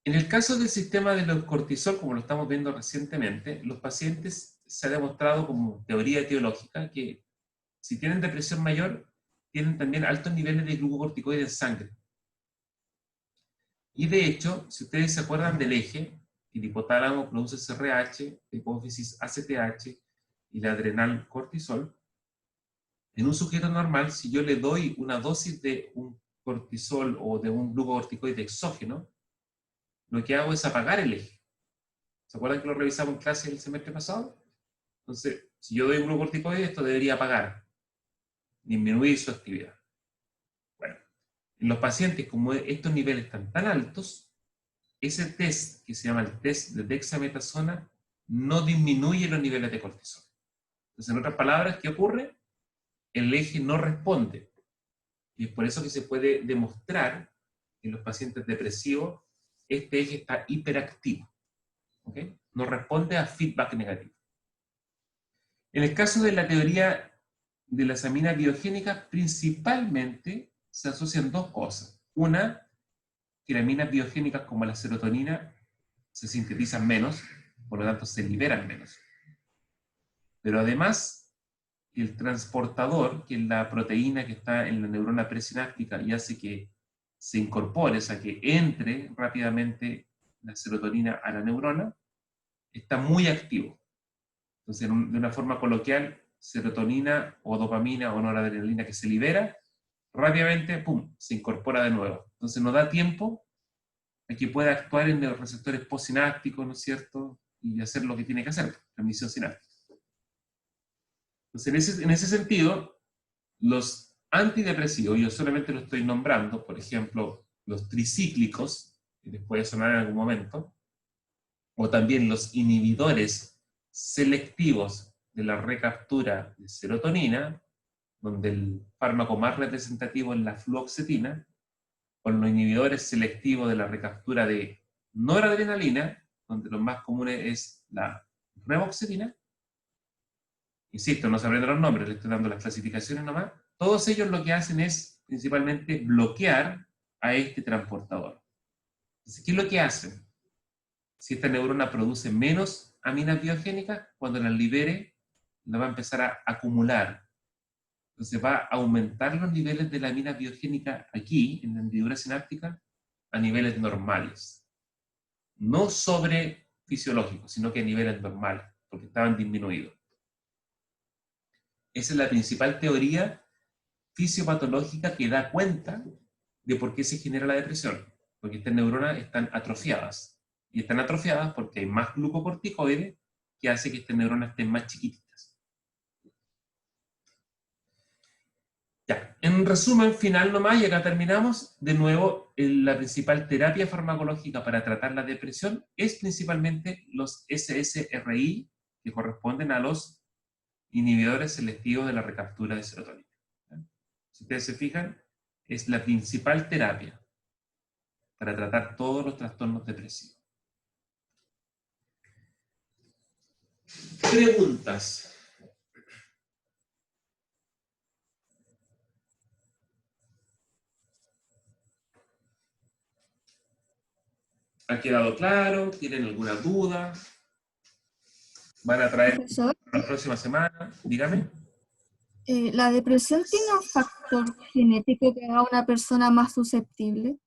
S1: En el caso del sistema de los cortisol, como lo estamos viendo recientemente, los pacientes se ha demostrado como teoría etiológica que si tienen depresión mayor, tienen también altos niveles de glucocorticoides en sangre. Y de hecho, si ustedes se acuerdan del eje, el hipotálamo produce CRH, la hipófisis ACTH y la adrenal cortisol, en un sujeto normal, si yo le doy una dosis de un cortisol o de un glucocorticoide exógeno, lo que hago es apagar el eje. ¿Se acuerdan que lo revisamos en clase el semestre pasado? Entonces, si yo doy un glucocorticoide, esto debería apagar, disminuir su actividad. Bueno, en los pacientes, como estos niveles están tan altos, ese test, que se llama el test de dexametasona, no disminuye los niveles de cortisol. Entonces, en otras palabras, ¿qué ocurre? El eje no responde. Y es por eso que se puede demostrar que en los pacientes depresivos este eje está hiperactivo. ¿Okay? No responde a feedback negativo. En el caso de la teoría de las aminas biogénicas, principalmente se asocian dos cosas. Una, que las aminas biogénicas como la serotonina se sintetizan menos, por lo tanto se liberan menos. Pero además, el transportador, que es la proteína que está en la neurona presináptica y hace que se incorpore, o sea, que entre rápidamente la serotonina a la neurona, está muy activo. Entonces, de una forma coloquial, serotonina o dopamina o noradrenalina que se libera, rápidamente, ¡pum!, se incorpora de nuevo. Entonces, no da tiempo a que pueda actuar en los receptores postsinápticos, ¿no es cierto?, y hacer lo que tiene que hacer, transmisión sináptica. Entonces, en ese sentido, los antidepresivos, yo solamente lo estoy nombrando, por ejemplo, los tricíclicos, que les puede sonar en algún momento, o también los inhibidores selectivos de la recaptura de serotonina, donde el fármaco más representativo es la fluoxetina, o los inhibidores selectivos de la recaptura de noradrenalina, donde los más comunes es la reboxetina. Insisto, no se aprenden los nombres, les estoy dando las clasificaciones nomás. Todos ellos lo que hacen es principalmente bloquear a este transportador. Entonces, ¿qué es lo que hacen? Si esta neurona produce menos aminas biogénicas, cuando las libere, la va a empezar a acumular. Entonces va a aumentar los niveles de la amina biogénica aquí, en la hendidura sináptica, a niveles normales. No sobre fisiológicos, sino que a niveles normales, porque estaban disminuidos. Esa es la principal teoría fisiopatológica que da cuenta de por qué se genera la depresión. Porque estas neuronas están atrofiadas. Y están atrofiadas porque hay más glucocorticoides que hace que estas neuronas estén más chiquititas. Ya, en resumen final nomás, y acá terminamos, de nuevo, la principal terapia farmacológica para tratar la depresión es principalmente los SSRI, que corresponden a los inhibidores selectivos de la recaptura de serotonina. Si ustedes se fijan, es la principal terapia para tratar todos los trastornos depresivos. Preguntas. ¿Ha quedado claro? ¿Tienen alguna duda? ¿Van a traer
S2: Profesor,
S1: la próxima semana? Dígame.
S2: ¿la depresión tiene un factor genético que haga a una persona más susceptible?